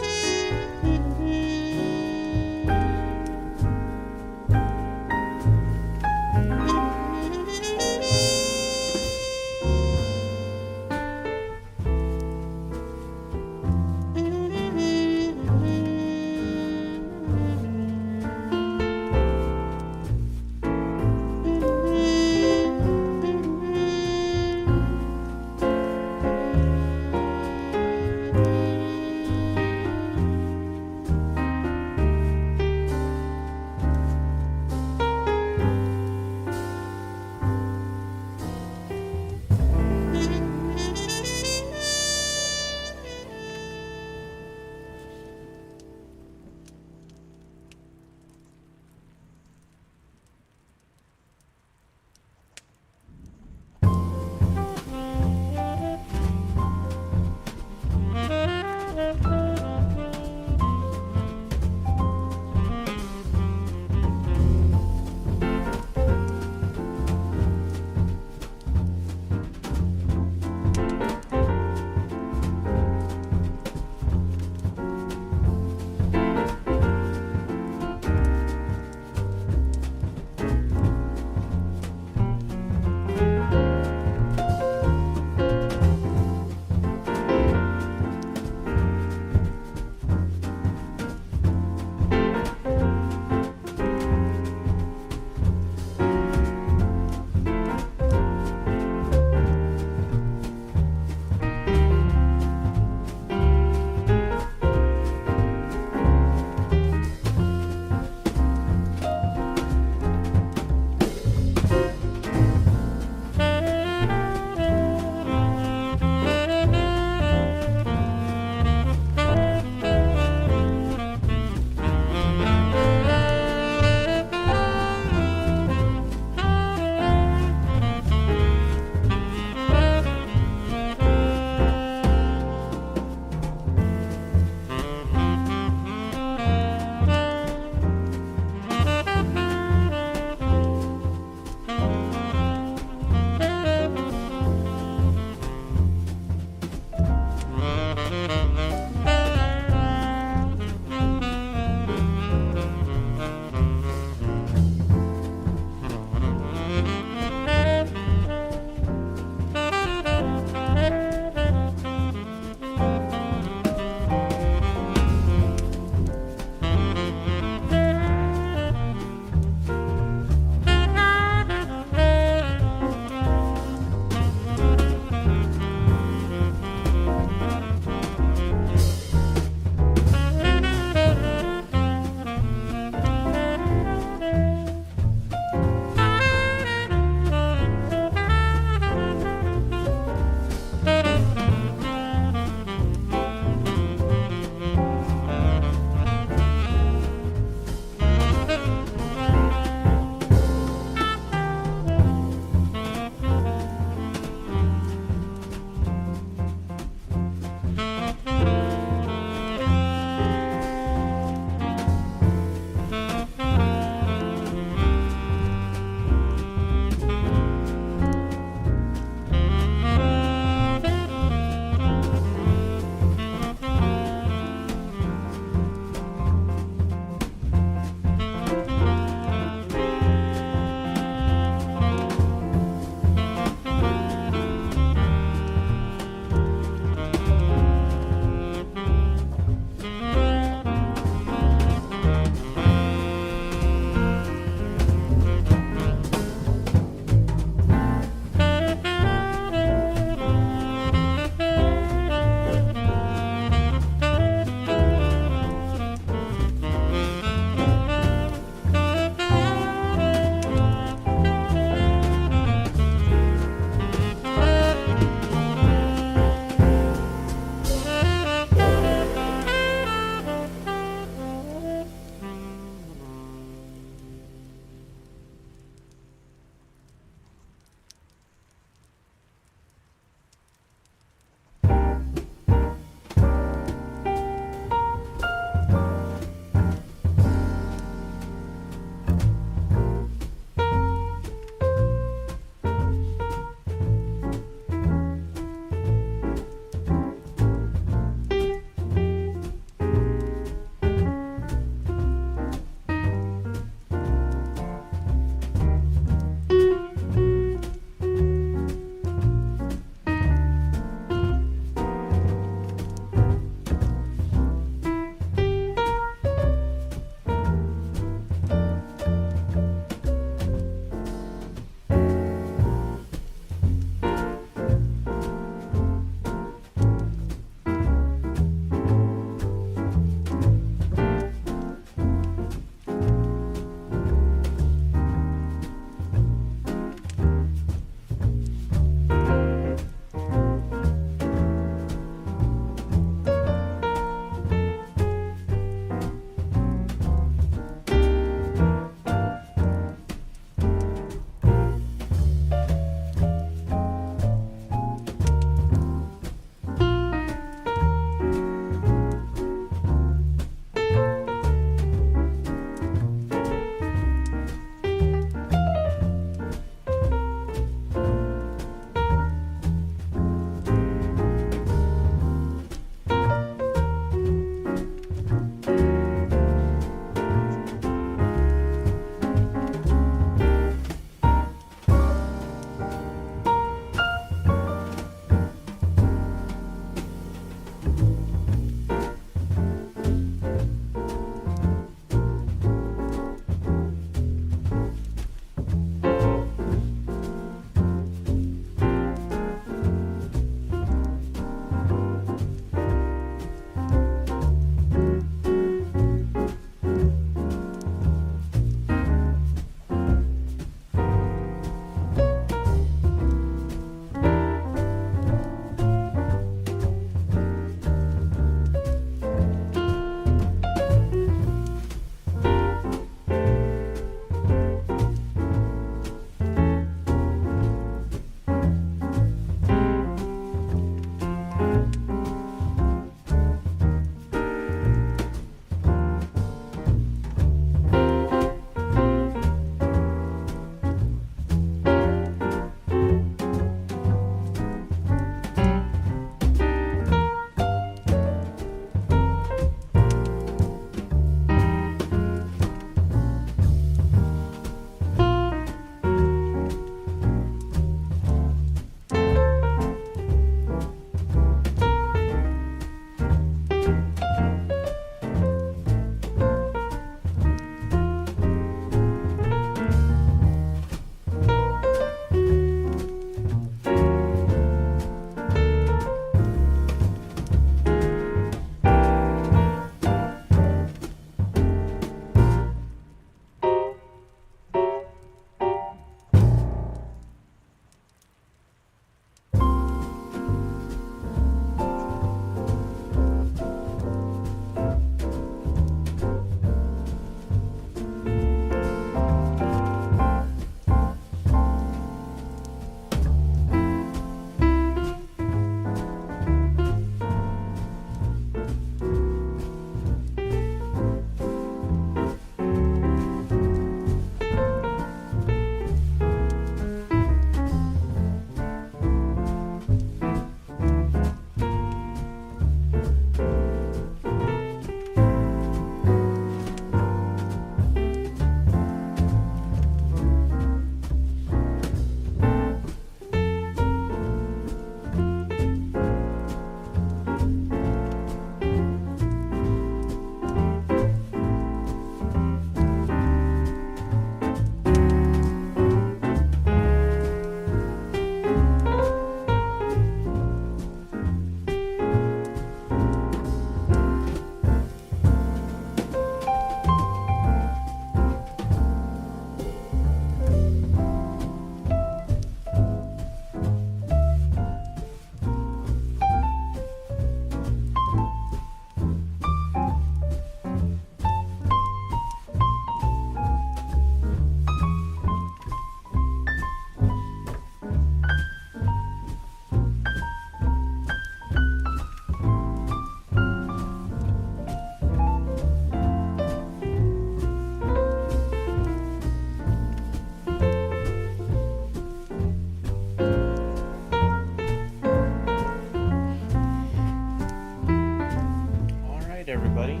Everybody.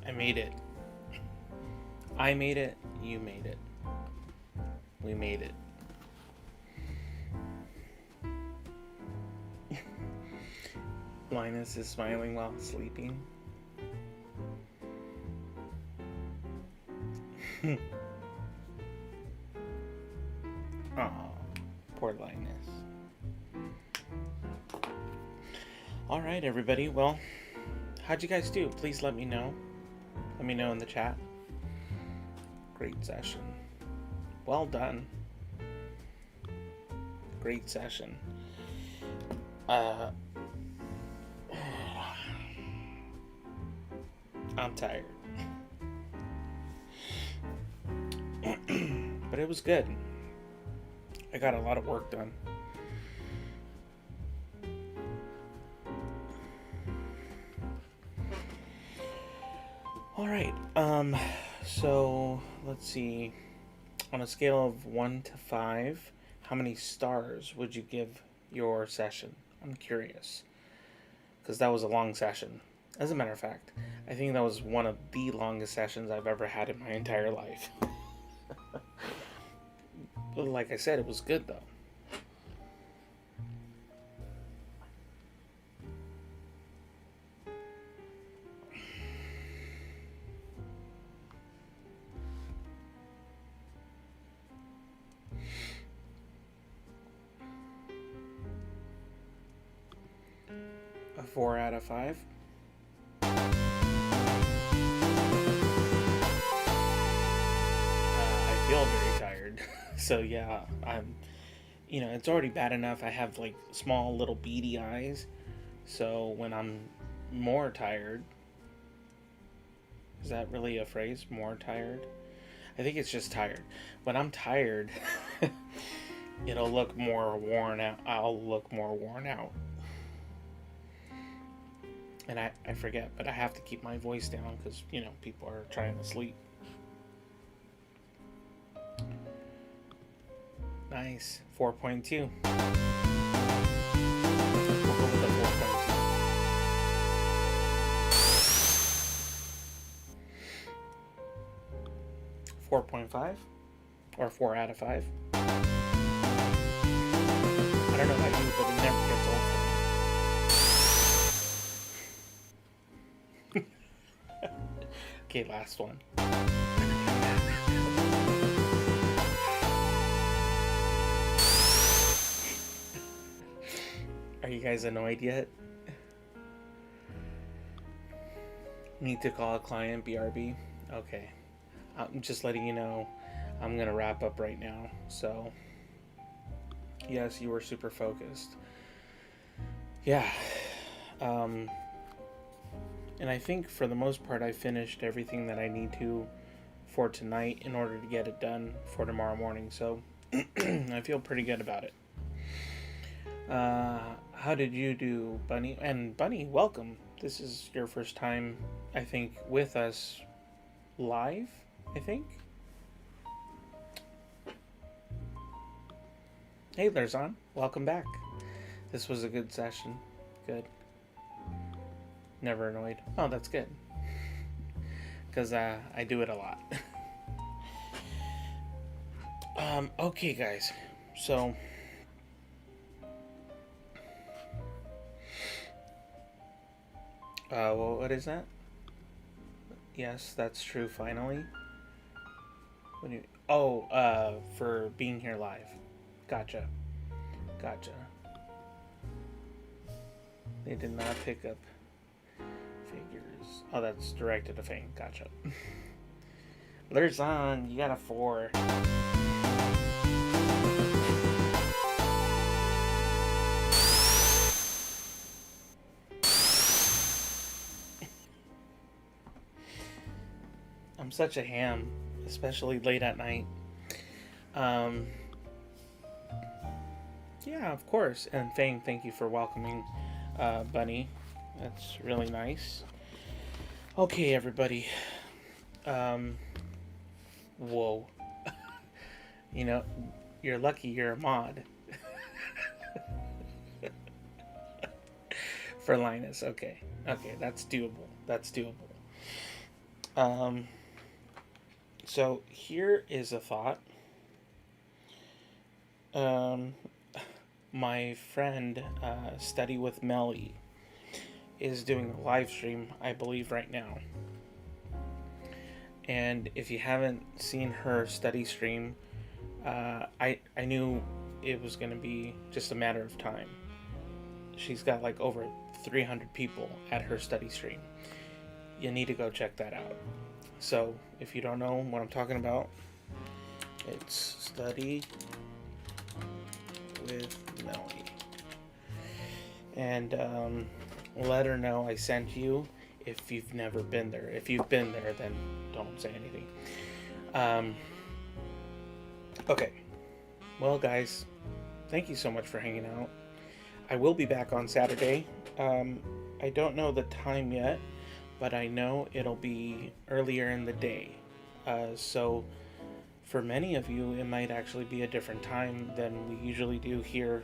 I made it. I made it. You made it. We made it. Linus is smiling while sleeping. Oh, poor Linus. All right, everybody. Well, how'd you guys do? Please let me know. Let me know in the chat. Great session. Well done. Great session. I'm tired. But it was good. I got a lot of work done. All right. So let's see. On a scale of 1 to 5, how many stars would you give your session? I'm curious. because that was a long session. As a matter of fact, I think that was one of the longest sessions I've ever had in my entire life. But like I said, it was good though. A 4 out of 5. I feel very tired. So yeah, it's already bad enough. I have like small little beady eyes. So when I'm more tired, is that really a phrase? More tired? I think it's just tired. When I'm tired, it'll look more worn out. I'll look more worn out. And I forget, but I have to keep my voice down because, people are trying to sleep. Nice. 4.2. We'll go with the 4.2. 4.5? Or 4 out of 5? I don't know about you, but it never gets old for me. Okay, last one. Are you guys annoyed yet? Need to call a client, BRB? Okay. I'm just letting you know I'm gonna wrap up right now. So, yes, you were super focused. Yeah. And I think for the most part I finished everything that I need to for tonight in order to get it done for tomorrow morning. So I feel pretty good about it. How did you do, Bunny? And Bunny, welcome. This is your first time, I think, with us live, I think. Hey, Lerzon. Welcome back. This was a good session. Good. Never annoyed. Oh, that's good. Because I do it a lot. Okay, guys. So... well, what is that? Yes, that's true, finally. For being here live. Gotcha. They did not pick up figures. Oh, that's directed to Fang. Gotcha. Lerzon, you got a 4. I'm such a ham, especially late at night. Yeah, of course. And Fang, thank you for welcoming Bunny. That's really nice. Okay, everybody. Whoa. You're lucky you're a mod. For Linus, okay. Okay, that's doable. So here is a thought. My friend, Study with Melly, is doing a live stream, I believe, right now. And if you haven't seen her study stream, I knew it was going to be just a matter of time. She's got like over 300 people at her study stream. You need to go check that out. So, if you don't know what I'm talking about, it's Study with Melly. And let her know I sent you if you've never been there. If you've been there, then don't say anything. Okay. Well, guys, thank you so much for hanging out. I will be back on Saturday. I don't know the time yet, but I know it'll be earlier in the day. So for many of you, it might actually be a different time than we usually do here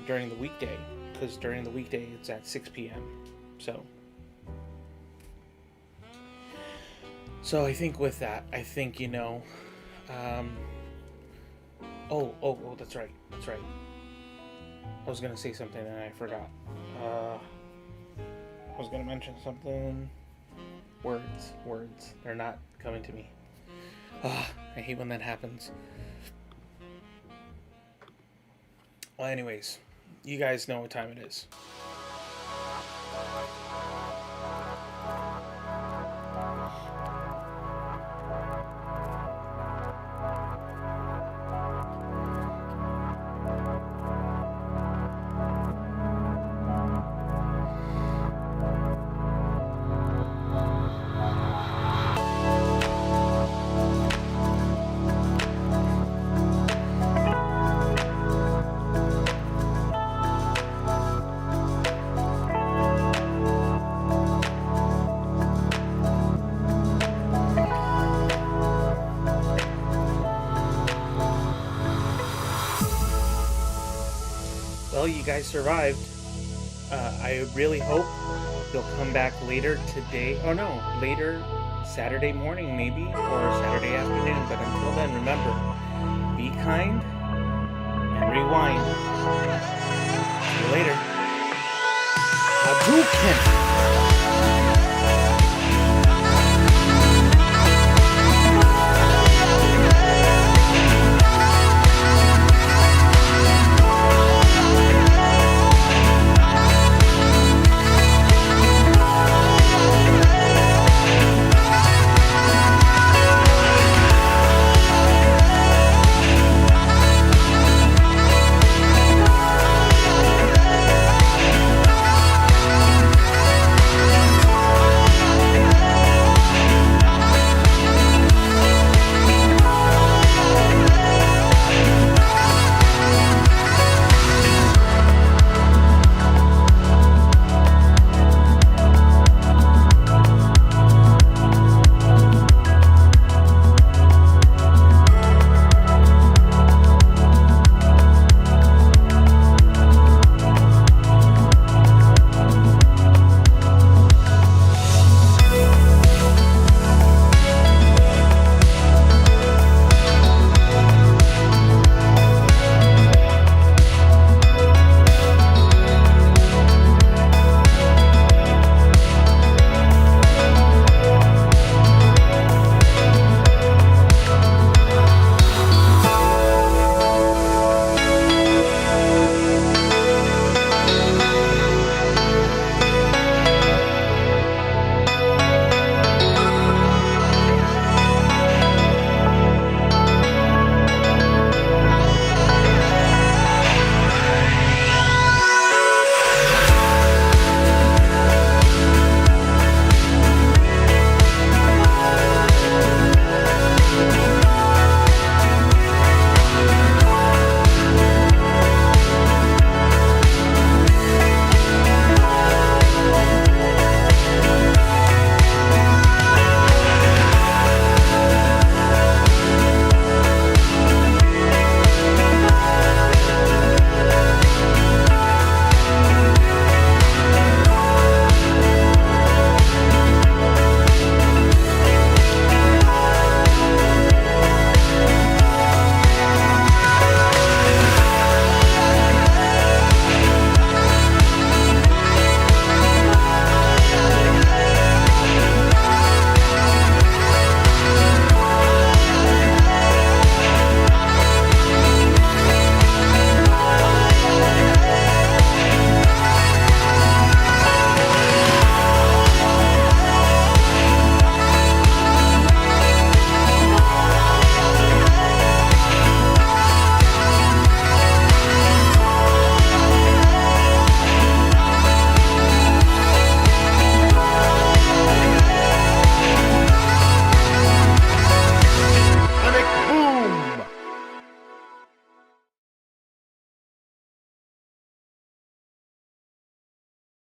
during the weekday, because during the weekday it's at 6 p.m. So I think with that, I think, oh, that's right. I was going to say something and I forgot. I was going to mention something. Words. They're not coming to me. I hate when that happens. Well, anyways, you guys know what time it is. Well, you guys survived. I really hope you'll come back later today. Oh no, later Saturday morning maybe, or Saturday afternoon. But until then, remember, be kind and rewind. See you later. Hadouken!